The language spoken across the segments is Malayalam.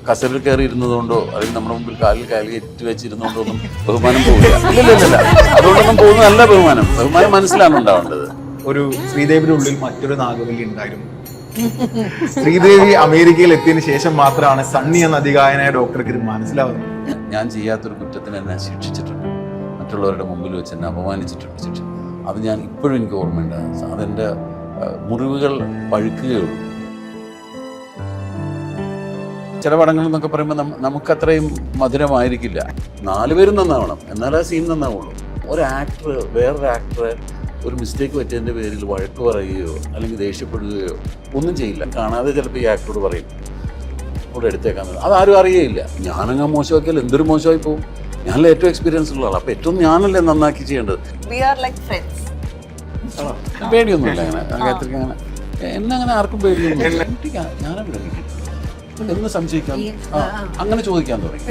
കസേരയിൽ കയറി ഇരുന്നതുകൊണ്ടോ അല്ലെങ്കിൽ നമ്മുടെ മുമ്പിൽ കാലിൽ കയറ്റി വെച്ചിരുന്നതുകൊണ്ടോ ഒന്നും ബഹുമാനം പോകില്ല. ഇല്ല, അതുകൊണ്ടൊന്നും പോകുന്നതല്ല ബഹുമാനം. ബഹുമാനം മനസ്സിലാണ് ഉണ്ടാവേണ്ടത്. ഒരു ശ്രീദേവിയുടെ ഉള്ളിൽ മറ്റൊരു നാഗവല്ലി ഉണ്ടായിരുന്നു. ശ്രീദേവി അമേരിക്കയിൽ എത്തിയതിനു ശേഷം മാത്രമാണ് സണ്ണി എന്ന അതികായനായ ഡോക്ടർക്ക് ഇത് മനസ്സിലാവുന്നത്. ഞാൻ ചെയ്യാത്തൊരു കുറ്റത്തിന് എന്നെ ശിക്ഷിച്ചിട്ടുണ്ട്, മറ്റുള്ളവരുടെ മുമ്പിൽ വെച്ച് എന്നെ അപമാനിച്ചിട്ടുണ്ട് ശിക്ഷ. അത് ഞാൻ ഇപ്പോഴും എനിക്ക് ഓർമ്മയുണ്ട്. അതെൻ്റെ മുറിവുകൾ പഴുക്കുകയുള്ളൂ. ചില പടങ്ങൾ എന്നൊക്കെ പറയുമ്പോൾ നമുക്കത്രയും മധുരമായിരിക്കില്ല. 4 പേരും നന്നാവണം, എന്നാലേ ആ സീൻ നന്നാവുള്ളൂ. ഒരു ആക്ടർ വേറൊരു ആക്ടറെ ഒരു മിസ്റ്റേക്ക് പറ്റിയതിൻ്റെ പേരിൽ വഴക്ക് പറയുകയോ അല്ലെങ്കിൽ ദേഷ്യപ്പെടുകയോ ഒന്നും ചെയ്യില്ല. കാണാതെ ചിലപ്പോൾ ഈ ആക്ടറോട് പറയും ഇവിടെ എടുത്തേക്കാന്ന്. അതാരും അറിയേയില്ല. ഞാനങ്ങ് മോശമാക്കിയാൽ എന്തൊരു മോശമായി പോകും. ഞാനല്ലേ ഏറ്റവും എക്സ്പീരിയൻസ് ഉള്ള ആളാണ്. അപ്പോൾ ഏറ്റവും ഞാനല്ലേ നന്നാക്കി ചെയ്യേണ്ടത്. പേടിയൊന്നുമില്ല അങ്ങനെ കാര്യത്തിലേക്ക്. അങ്ങനെ എന്നെ അങ്ങനെ ആർക്കും പേടിയൊന്നുമില്ല. ഞാനവിടെ എന്ന് സംശയിക്കാം, അങ്ങനെ ചോദിക്കാൻ തുടങ്ങി.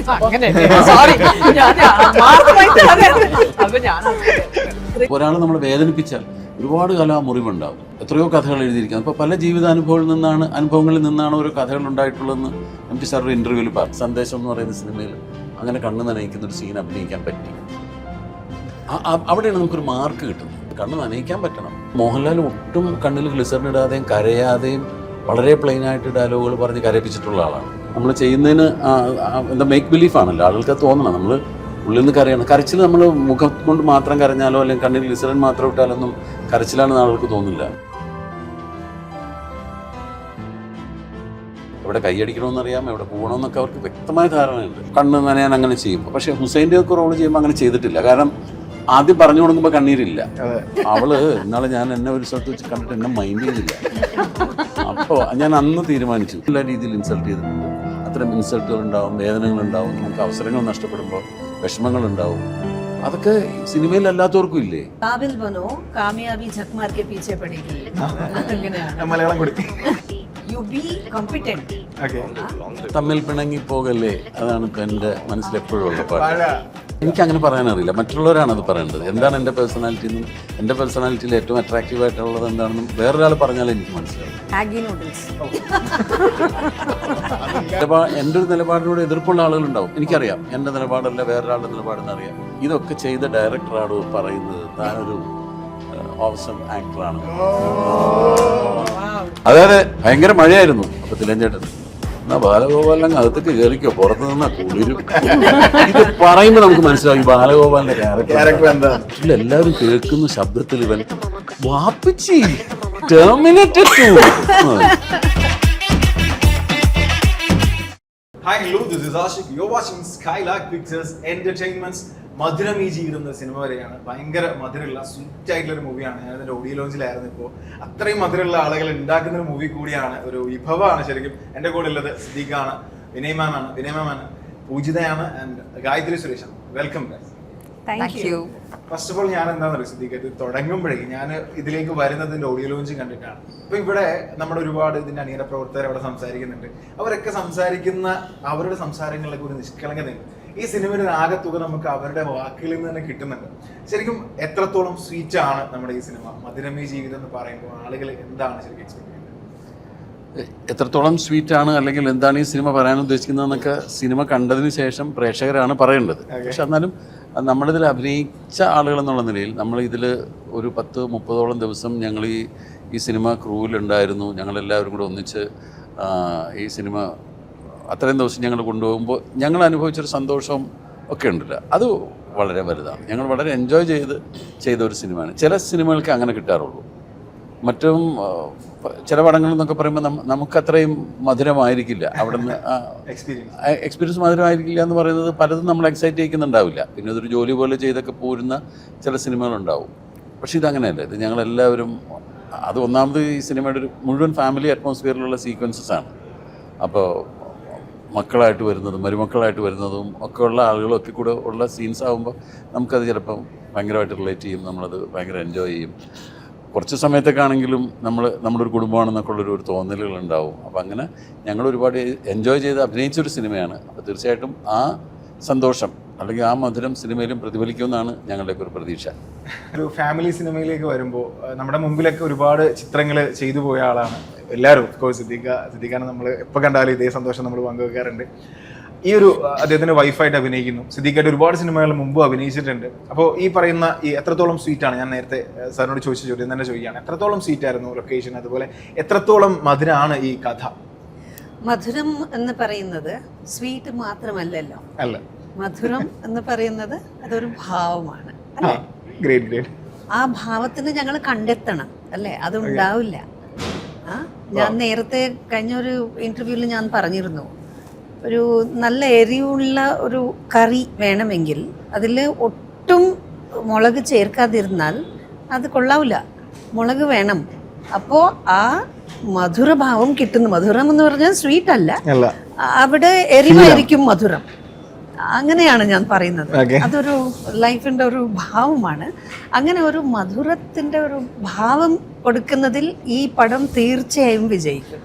ഒരാൾ നമ്മൾ വേദനിപ്പിച്ചാൽ ഒരുപാട് കാലം ആ മുറിവുണ്ടാവും. എത്രയോ കഥകൾ എഴുതിയിരിക്കുന്നത്. അപ്പോൾ പല അനുഭവങ്ങളിൽ നിന്നാണ് ഓരോ കഥകൾ ഉണ്ടായിട്ടുള്ളതെന്ന് എം ടി സാർ ഒരു ഇൻ്റർവ്യൂവിൽ പറഞ്ഞു. സന്ദേശം എന്ന് പറയുന്ന സിനിമയിൽ അങ്ങനെ കണ്ണ് നനയിക്കുന്ന ഒരു സീൻ അഭിനയിക്കാൻ പറ്റി. അവിടെയാണ് നമുക്കൊരു മാർക്ക് കിട്ടുന്നത്. കണ്ണ് നനയിക്കാൻ പറ്റണം. മോഹൻലാൽ ഒട്ടും കണ്ണിൽ ഗ്ലിസറിൻ ഇടാതെയും കരയാതെയും വളരെ പ്ലെയിനായിട്ട് ഡയലോഗുകൾ പറഞ്ഞ് കരയിപ്പിച്ചിട്ടുള്ള ആളാണ്. നമ്മൾ ചെയ്യുന്നതിന് എന്താ മേക്ക് ബിലീഫാണല്ലോ. ആളുകൾക്ക് തോന്നണം നമ്മൾ ഉള്ളിൽ നിന്ന് കരയണം. കരച്ചിൽ നമ്മൾ മുഖം കൊണ്ട് മാത്രം കരഞ്ഞാലോ അല്ലെങ്കിൽ കണ്ണിൽ ഗ്ലിസറിൻ മാത്രം ഇട്ടാലൊന്നും കരച്ചിലാണെന്ന് ആളുകൾക്ക് തോന്നില്ല. എവിടെ കൈയടിക്കണമെന്നറിയാം, എവിടെ പോകണമെന്നൊക്കെ അവർക്ക് വ്യക്തമായ ധാരണയുണ്ട്. കണ്ണ് നനയാൻ അങ്ങനെ ചെയ്യും. പക്ഷേ ഹുസൈൻ്റെ ഒക്കെ റോള് ചെയ്യുമ്പോൾ അങ്ങനെ ചെയ്തിട്ടില്ല. കാരണം ആദ്യം പറഞ്ഞു കൊടുക്കുമ്പോൾ കണ്ണീരില്ല. അവള് ഇന്നാളെ ഞാൻ എന്നെ ഒരു സ്ഥലത്ത് വെച്ച് കണ്ടിട്ട് എന്നെ മൈൻഡ് ചെയ്തില്ല. അപ്പോൾ ഞാൻ അന്ന് തീരുമാനിച്ചു, എല്ലാ രീതിയിൽ ഇൻസൾട്ട് ചെയ്തിട്ടുണ്ട്. അത്തരം ഇൻസൾട്ടുകൾ ഉണ്ടാവും, വേദനകളുണ്ടാവും, നമുക്ക് അവസരങ്ങൾ നഷ്ടപ്പെടുമ്പോൾ വിഷമങ്ങളുണ്ടാവും. അതൊക്കെ സിനിമയിൽ അല്ലാത്തവർക്കും ഇല്ലേ. മലയാളം കൂടി തമ്മിൽ പിണങ്ങി പോകല്ലേ, അതാണ് ഇപ്പം എൻ്റെ മനസ്സിലെപ്പോഴും ഉള്ള പാട്ട്. എനിക്കങ്ങനെ പറയാനറിയില്ല, മറ്റുള്ളവരാണ് അത് പറയേണ്ടത്. എന്താണ് എൻ്റെ പേഴ്സണാലിറ്റി എന്നും എൻ്റെ പേഴ്സണാലിറ്റിയിൽ ഏറ്റവും അട്രാക്റ്റീവ് ആയിട്ടുള്ളത് എന്താണെന്നും വേറൊരാൾ പറഞ്ഞാലേ എനിക്ക് മനസ്സിലാവും. എൻ്റെ ഒരു നിലപാടിനോട് എതിർപ്പുള്ള ആളുകളുണ്ടാവും. എനിക്കറിയാം എൻ്റെ നിലപാടല്ല വേറൊരാളുടെ നിലപാടെന്ന് അറിയാം. ഇതൊക്കെ ചെയ്ത ഡയറക്ടറാണ് പറയുന്നത് താനൊരു ഓസം ആക്ടറാണ്. അതായത് ഭയങ്കര മഴയായിരുന്നു. അപ്പൊ തിലഞ്ചേട്ടൻ എന്നാ ബാലഗോപാലിനെ അകത്തേക്ക് കയറിക്കോ, പുറത്തു നിന്നാ കുളിരും. ഇത് പറയുമ്പോൾ നമുക്ക് മനസ്സിലാവും ബാലഗോപാലിന്റെ ക്യാരക്ടർ എന്താ. എല്ലാവരും കേൾക്കുന്ന ശബ്ദത്തിൽ ഇവൻ വാപ്പിച്ചി terminated. Hi, hello, this is Ashik. You're watching Skylark Pictures Entertainment's മധുരം ഈ ജീവിതം എന്ന സിനിമ വരെയാണ്. ഭയങ്കര മധുരമുള്ള സ്വീറ്റ് ആയിട്ടുള്ള ഒരു മൂവിയാണ്. ഞാനതിൻ്റെ ഓഡിയോ ലോഞ്ചിലായിരുന്നു. ഇപ്പോൾ അത്രയും മധുരമുള്ള ആളുകൾ ഉണ്ടാക്കുന്ന ഒരു മൂവി കൂടിയാണ്, ഒരു വിഭവമാണ് ശരിക്കും. എൻ്റെ കൂടെ ഉള്ളത് സിദ്ദീഖാണ്, വിനയ് മാമാണ്, പൂജിതയാണ് ആൻഡ് ഗായത്രി സുരേഷാണ്. Welcome guys. First of all ഞാൻ എന്താണെന്ന് അറിയാം സിദ്ദീഖ്, ഇത് തുടങ്ങുമ്പോഴേ ഞാൻ ഇതിലേക്ക് വരുന്നതിൻ്റെ ഓഡിയോ ലോഞ്ച് കണ്ടിട്ടാണ്. അപ്പോൾ ഇവിടെ നമ്മുടെ ഒരുപാട് ഇതിൻ്റെ അണിയറ പ്രവർത്തകർ അവിടെ സംസാരിക്കുന്നുണ്ട്. അവരൊക്കെ സംസാരിക്കുന്ന അവരുടെ സംസാരങ്ങളിലൊക്കെ ഒരു നിഷ്കളങ്കതയുണ്ട്. ഈ സിനിമയുടെ ഒരു ആകെത്തുക നമുക്ക് അവരുടെ വാക്കുകളിൽ നിന്ന് തന്നെ കിട്ടുന്നുണ്ട്. ശരിക്കും എത്രത്തോളം സ്വീറ്റ് ആണ് നമ്മുടെ ഈ സിനിമ മധുരമേ ജീവിതം എന്ന് പറയുമ്പോൾ ആളുകൾ എന്താണ് ശരിക്കും എക്സ്പെക്ട് ചെയ്യുന്നത്? എത്രത്തോളം സ്വീറ്റ് ആണ് അല്ലെങ്കിൽ എന്താണ് ഈ സിനിമ പറയാൻ ഉദ്ദേശിക്കുന്നതെന്നൊക്കെ സിനിമ കണ്ടതിന് ശേഷം പ്രേക്ഷകരാണ് പറയേണ്ടത്. പക്ഷെ എന്നാലും നമ്മളിതിൽ അഭിനയിച്ച ആളുകൾ എന്നുള്ള നിലയിൽ നമ്മളിതിൽ ഒരു 10-30ഓളം ദിവസം ഞങ്ങൾ ഈ സിനിമ ക്രൂവിലുണ്ടായിരുന്നു. ഞങ്ങളെല്ലാവരും കൂടെ ഒന്നിച്ച് ഈ സിനിമ അത്രയും ദിവസം ഞങ്ങൾ കൊണ്ടുപോകുമ്പോൾ ഞങ്ങൾ അനുഭവിച്ചൊരു സന്തോഷവും ഒക്കെ ഉണ്ടല്ലോ, അത് വളരെ വലുതാണ്. ഞങ്ങൾ വളരെ എൻജോയ് ചെയ്ത ഒരു സിനിമയാണ്. ചില സിനിമകൾക്ക് അങ്ങനെ കിട്ടാറുള്ളൂ. മറ്റും ചില പടങ്ങൾ എന്നൊക്കെ പറയുമ്പോൾ നമുക്കത്രയും മധുരമായിരിക്കില്ല. അവിടെ നിന്ന് എക്സ്പീരിയൻസ് മധുരമായിരിക്കില്ല എന്ന് പറയുന്നത് പലതും നമ്മൾ എക്സൈറ്റ് ചെയ്യിക്കുന്നുണ്ടാവില്ല. പിന്നെ അതൊരു ജോലി പോലെ ചെയ്തൊക്കെ പോരുന്ന ചില സിനിമകളുണ്ടാവും. പക്ഷെ ഇതങ്ങനെയല്ല. ഇത് ഞങ്ങളെല്ലാവരും, അത് ഒന്നാമത് ഈ സിനിമയുടെ ഒരു മുഴുവൻ ഫാമിലി അറ്റ്മോസ്ഫിയറിലുള്ള സീക്വൻസസ് ആണ്. അപ്പോൾ മക്കളായിട്ട് വരുന്നതും മരുമക്കളായിട്ട് വരുന്നതും ഒക്കെ ഉള്ള ആളുകളൊക്കെ കൂടെ ഉള്ള സീൻസ് ആകുമ്പോൾ നമുക്കത് ചിലപ്പം ഭയങ്കരമായിട്ട് റിലേറ്റ് ചെയ്യും. നമ്മളത് ഭയങ്കര എൻജോയ് ചെയ്യും. കുറച്ച് സമയത്തൊക്കെ ആണെങ്കിലും നമ്മുടെ ഒരു കുടുംബമാണെന്നൊക്കെ ഉള്ളൊരു തോന്നലുകളുണ്ടാവും. അപ്പോൾ അങ്ങനെ ഞങ്ങൾ ഒരുപാട് എൻജോയ് ചെയ്ത് അഭിനയിച്ചൊരു സിനിമയാണ്. അപ്പോൾ തീർച്ചയായിട്ടും ആ സന്തോഷം അല്ലെങ്കിൽ ആ മധുരം സിനിമയിലും പ്രതിഫലിക്കുമെന്നാണ് ഞങ്ങളുടെയൊക്കെ ഒരു പ്രതീക്ഷ. ഒരു ഫാമിലി സിനിമയിലേക്ക് വരുമ്പോൾ നമ്മുടെ മുമ്പിലൊക്കെ ഒരുപാട് ചിത്രങ്ങൾ ചെയ്തു പോയ ആളാണ് എല്ലാവരും. ഓഫ് കോഴ്സ് സിദ്ദീഖാനെ നമ്മൾ എപ്പോൾ കണ്ടാലും ഇതേ സന്തോഷം നമ്മൾ പങ്കുവെക്കാറുണ്ട്. ഈ ഒരു അദ്ദേഹത്തിന്റെ വൈഫായിട്ട് അഭിനയിക്കുന്നു. സിദ്ദീഖായിട്ട് ഒരുപാട് സിനിമകൾ മുമ്പ് അഭിനയിച്ചിട്ടുണ്ട്. അപ്പോൾ ഈ പറയുന്ന ഈ എത്രത്തോളം സ്വീറ്റാണ്, ഞാൻ നേരത്തെ സാറിനോട് ചോദിച്ച ചോദ്യം തന്നെ ചോദിക്കുകയാണ്, എത്രത്തോളം സ്വീറ്റായിരുന്നു ലൊക്കേഷൻ, അതുപോലെ എത്രത്തോളം മധുരമാണ് ഈ കഥ? മധുരം എന്ന് പറയുന്നത് സ്വീറ്റ് മാത്രമല്ലല്ലോ, അല്ല, മധുരം എന്ന് പറയുന്നത് അതൊരു ഭാവമാണ്. ഗ്രേറ്റ്. ആ ഭാവത്തിന് ഞങ്ങൾ കണ്ടെത്തണം അല്ലേ, അതുണ്ടാവില്ല. ഞാൻ നേരത്തെ കഴിഞ്ഞൊരു ഇന്റർവ്യൂവിൽ ഞാൻ പറഞ്ഞിരുന്നു, ഒരു നല്ല എരിവുള്ള ഒരു കറി വേണമെങ്കിൽ അതിൽ ഒട്ടും മുളക് ചേർക്കാതിരുന്നാൽ അത് കൊള്ളാവില്ല, മുളക് വേണം. അപ്പോൾ ആ മധുരഭാവം കിട്ടുന്നു. മധുരം എന്ന് പറഞ്ഞാൽ സ്വീറ്റ് അല്ല, അവിടെ എരിവായിരിക്കും മധുരം. അങ്ങനെയാണ് ഞാൻ പറയുന്നത്. അതൊരു ലൈഫിന്റെ ഒരു ഭാവമാണ്. അങ്ങനെ ഒരു മധുരത്തിന്റെ ഒരു ഭാവം കൊടുക്കുന്നതിൽ ഈ പടം തീർച്ചയായും വിജയിക്കും.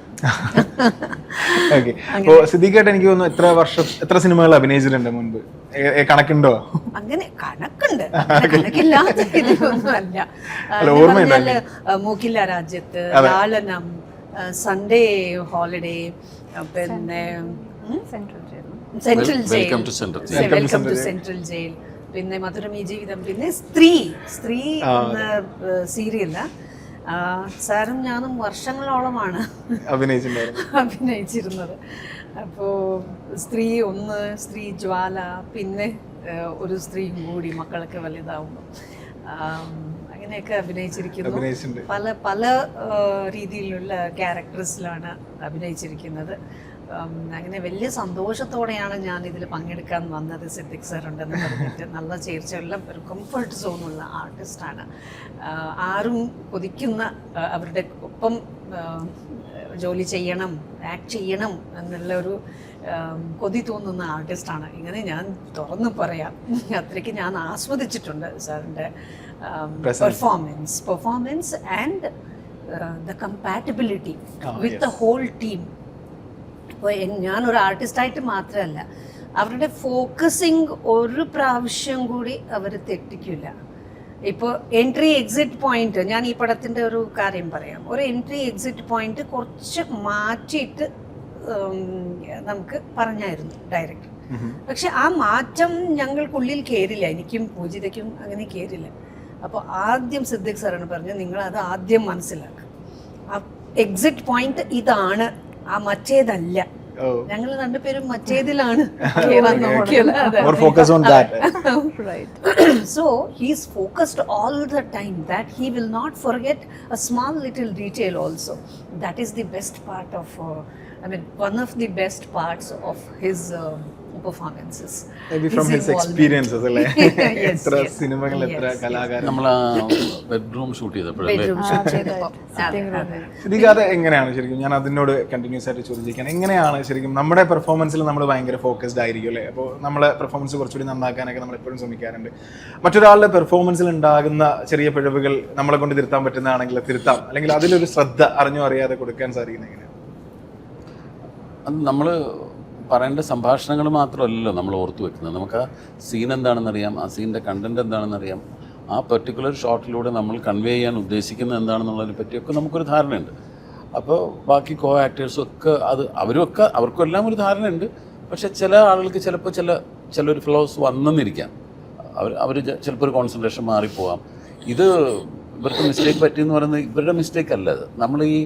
സിദ്ദീഖായിട്ട് എനിക്ക് തോന്നുന്നു എത്ര സിനിമകൾ അഭിനയിച്ചിട്ടുണ്ട് മുൻപ്, കണക്കുണ്ടോ? അങ്ങനെ കണക്കുണ്ട്, കണക്കില്ലാത്ത ഇതൊന്നുമല്ല. മൂക്കില്ല രാജ്യത്ത്, ലാളനം, സൺഡേ ഹോളിഡേ, പിന്നെ central jail, welcome to central jail, പിന്നെ മധുരം ഈ ജീവിതം, പിന്നെ സ്ത്രീ എന്ന സീരിയല് സാറും ഞാനും വർഷങ്ങളോളമാണ് അഭിനയിച്ചിരുന്നത്. അപ്പോൾ സ്ത്രീ 1, സ്ത്രീ ജ്വാല, പിന്നെ ഒരു സ്ത്രീയും കൂടി മക്കളൊക്കെ വലുതാവുമ്പോൾ, അങ്ങനെയൊക്കെ അഭിനയിച്ചിരിക്കുന്നു. പല രീതിയിലുള്ള ക്യാരക്ടേഴ്സിലാണ് അഭിനയിച്ചിരിക്കുന്നത്. അങ്ങനെ വലിയ സന്തോഷത്തോടെയാണ് ഞാൻ ഇതിൽ പങ്കെടുക്കാൻ വന്നത്. സിദ്ദിഖ് സാർ ഉണ്ടെന്ന് പറഞ്ഞിട്ട് നല്ല ചേർച്ചയുള്ള ഒരു കംഫർട്ട് സോണുള്ള ആർട്ടിസ്റ്റാണ്. ആരും കൊതിക്കുന്ന, അവരുടെ ഒപ്പം ജോലി ചെയ്യണം, ആക്ട് ചെയ്യണം എന്നുള്ള ഒരു കൊതി തോന്നുന്ന ആർട്ടിസ്റ്റാണ്. ഇങ്ങനെ ഞാൻ തുറന്നു പറയാം, അത്രയ്ക്ക് ഞാൻ ആസ്വദിച്ചിട്ടുണ്ട് സാറിൻ്റെ performance and the compatibility with the whole team. ഇപ്പോൾ ഞാനൊരു ആർട്ടിസ്റ്റായിട്ട് മാത്രമല്ല, അവരുടെ ഫോക്കസിങ് ഒരു പ്രാവശ്യം കൂടി അവർ തെറ്റിക്കില്ല. ഇപ്പോൾ എൻട്രി എക്സിറ്റ് പോയിന്റ്, ഞാൻ ഈ പടത്തിൻ്റെ ഒരു കാര്യം പറയാം. ഒരു എൻട്രി എക്സിറ്റ് പോയിന്റ് കുറച്ച് മാറ്റിയിട്ട് നമുക്ക് പറഞ്ഞായിരുന്നു ഡയറക്ടർ. പക്ഷെ ആ മാറ്റം ഞങ്ങൾക്കുള്ളിൽ കയറില്ല, എനിക്കും പൂജിതയ്ക്കും അങ്ങനെ കയറില്ല. അപ്പോൾ ആദ്യം സിദ്ദിഖ് സാറാണ് പറഞ്ഞത്, നിങ്ങളത് ആദ്യം മനസ്സിലാക്കുക, ആ എക്സിറ്റ് പോയിന്റ് ഇതാണ്, ആ മറ്റേതല്ല. ഞങ്ങൾ രണ്ടുപേരും മറ്റേതിലാണ് so he is focused all the time that he will not forget a small little detail also. That is the best part of one of the best parts of his performances, maybe from his experiences alle etra സിനിമകൾ എത്ര കലാകാരൻ നമ്മൾ ബെഡ്റൂം ഷൂട്ട് ചെയ്തപ്പോൾ സിദ്ദീഖ് എങ്ങനെയാണ് ശരിക്കും, ഞാൻ അതിനോട് കണ്ടിന്യൂസ് ആയിട്ട് ചോദിച്ചിരിക്കുകയാണ്, എങ്ങനെയാണ് ശരിക്കും നമ്മുടെ പെർഫോമൻസിൽ നമ്മൾ ഭയങ്കര ഫോക്കസ്ഡ് ആയിരിക്കും അല്ലേ? അപ്പോൾ നമ്മളെ പെർഫോമൻസ് കുറച്ചുകൂടി നന്നാക്കാനൊക്കെ നമ്മൾ എപ്പോഴും ശ്രമിക്കാറുണ്ട്. മറ്റൊരാളുടെ പെർഫോമൻസിൽ ഉണ്ടാകുന്ന ചെറിയ പിഴവുകൾ നമ്മളെ കൊണ്ട് തിരുത്താൻ പറ്റുന്നതാണെങ്കിൽ തിരുത്താം, അല്ലെങ്കിൽ അതിലൊരു ശ്രദ്ധ അറിഞ്ഞോ അറിയാതെ കൊടുക്കാൻ സാധിക്കുന്നത് എങ്ങനെയാണ്? അത് നമ്മൾ പറയേണ്ട സംഭാഷണങ്ങൾ മാത്രമല്ലല്ലോ നമ്മൾ ഓർത്തു വെക്കുന്നത്. നമുക്ക് ആ സീൻ എന്താണെന്നറിയാം, ആ സീനിൻ്റെ കണ്ടൻറ് എന്താണെന്നറിയാം, ആ പെർട്ടിക്കുലർ ഷോട്ടിലൂടെ നമ്മൾ കൺവേ ചെയ്യാൻ ഉദ്ദേശിക്കുന്നത് എന്താണെന്നുള്ളതിനെ പറ്റിയൊക്കെ നമുക്കൊരു ധാരണയുണ്ട്. അപ്പോൾ ബാക്കി കോ ആക്ടേഴ്സും ഒക്കെ അവർക്കും എല്ലാം ഒരു ധാരണയുണ്ട്. പക്ഷേ ചില ആളുകൾക്ക് ചിലപ്പോൾ ചിലൊരു ഫ്ലോസ് വന്നെന്നിരിക്കാം, അവർ ചിലപ്പോൾ ഒരു കോൺസെൻട്രേഷൻ മാറിപ്പോവാം. ഇത് ഇവർക്ക് മിസ്റ്റേക്ക് പറ്റിയെന്ന് പറയുന്നത് ഇവരുടെ മിസ്റ്റേക്ക് അല്ല, അത് നമ്മൾ ഈ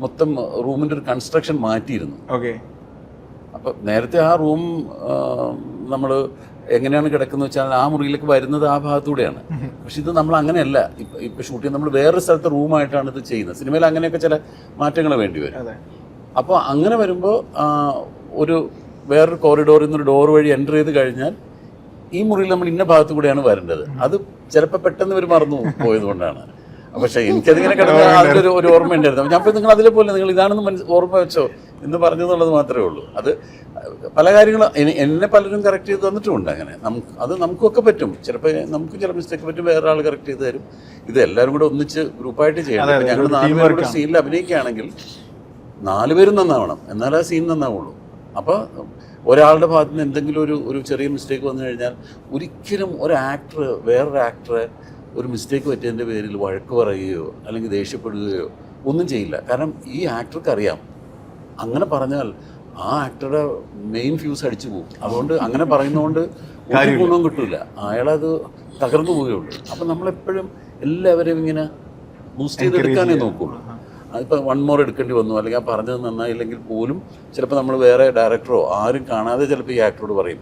മൊത്തം റൂമിൻ്റെ ഒരു കൺസ്ട്രക്ഷൻ മാറ്റിയിരുന്നു. ഓക്കെ. അപ്പോൾ നേരത്തെ ആ റൂം നമ്മൾ എങ്ങനെയാണ് കിടക്കുന്നത് വെച്ചാൽ ആ മുറിയിലേക്ക് വരുന്നത് ആ ഭാഗത്തൂടെയാണ്. പക്ഷെ ഇത് നമ്മൾ അങ്ങനെയല്ല, ഇപ്പം ഷൂട്ട് ചെയ്യുന്നത് നമ്മൾ വേറൊരു സ്ഥലത്തെ റൂമായിട്ടാണ് ഇത് ചെയ്യുന്നത്. സിനിമയിൽ അങ്ങനെയൊക്കെ ചില മാറ്റങ്ങൾ വേണ്ടി വരും. അപ്പോൾ അങ്ങനെ വരുമ്പോൾ വേറൊരു കോറിഡോറിൽ നിന്നൊരു ഡോർ വഴി എൻ്റർ ചെയ്ത് കഴിഞ്ഞാൽ ഈ മുറിയിൽ നമ്മൾ ഇന്ന ഭാഗത്തു കൂടെയാണ് വരേണ്ടത്. അത് ചിലപ്പോൾ പെട്ടെന്ന് ഇവർ മറന്നു പോയതുകൊണ്ടാണ്. പക്ഷേ എനിക്കതിങ്ങനെ കിടന്ന് അതിലൊരു ഓർമ്മ ഉണ്ടായിരുന്നു. ഞാൻ ഇപ്പോൾ നിങ്ങൾ അതിലെ പോലെ നിങ്ങൾ ഇതാണെന്ന് ഓർമ്മ വെച്ചോ എന്ന് പറഞ്ഞെന്നുള്ളത് മാത്രമേ ഉള്ളൂ. അത് പല കാര്യങ്ങളും എന്നെ പലരും കറക്റ്റ് ചെയ്ത് തന്നിട്ടുമുണ്ട്. അങ്ങനെ നമുക്കൊക്കെ പറ്റും. ചിലപ്പോൾ നമുക്ക് ചില മിസ്റ്റേക്ക് പറ്റും, വേറെ ആൾ കറക്റ്റ് ചെയ്ത് തരും. ഇത് എല്ലാവരും കൂടെ ഒന്നിച്ച് ഗ്രൂപ്പായിട്ട് ചെയ്യണം. ഞങ്ങൾ 4 പേരുടെ സീനിൽ അഭിനയിക്കുകയാണെങ്കിൽ 4 പേരും നന്നാവണം, എന്നാലേ ആ സീൻ നന്നാവുള്ളൂ. അപ്പോൾ ഒരാളുടെ ഭാഗത്ത് നിന്ന് എന്തെങ്കിലും ഒരു ചെറിയ മിസ്റ്റേക്ക് വന്നു കഴിഞ്ഞാൽ ഒരിക്കലും ഒരു ആക്ടർ വേറൊരു ആക്ടറെ ഒരു മിസ്റ്റേക്ക് പറ്റിയതിൻ്റെ പേരിൽ വഴക്ക് പറയുകയോ അല്ലെങ്കിൽ ദേഷ്യപ്പെടുകയോ ഒന്നും ചെയ്യില്ല. കാരണം ഈ ആക്ടർക്ക് അറിയാം അങ്ങനെ പറഞ്ഞാൽ ആ ആക്ടറുടെ മെയിൻ ഫ്യൂസ് അടിച്ചു പോകും. അതുകൊണ്ട് അങ്ങനെ പറയുന്നതുകൊണ്ട് ഒരു ഗുണവും കിട്ടില്ല, അയാളത് തകർന്നു പോവുകയുള്ളൂ. അപ്പം നമ്മളെപ്പോഴും എല്ലാവരെയും ഇങ്ങനെ ബൂസ്റ്റ് ചെയ്തെടുക്കാനേ നോക്കുള്ളൂ. അതിപ്പോൾ 1 more എടുക്കേണ്ടി വന്നു, അല്ലെങ്കിൽ ആ പറഞ്ഞത് നന്നായില്ലെങ്കിൽ പോലും ചിലപ്പോൾ നമ്മൾ വേറെ ഡയറക്ടറോ ആരും കാണാതെ ചിലപ്പോൾ ഈ ആക്ടറോട് പറയും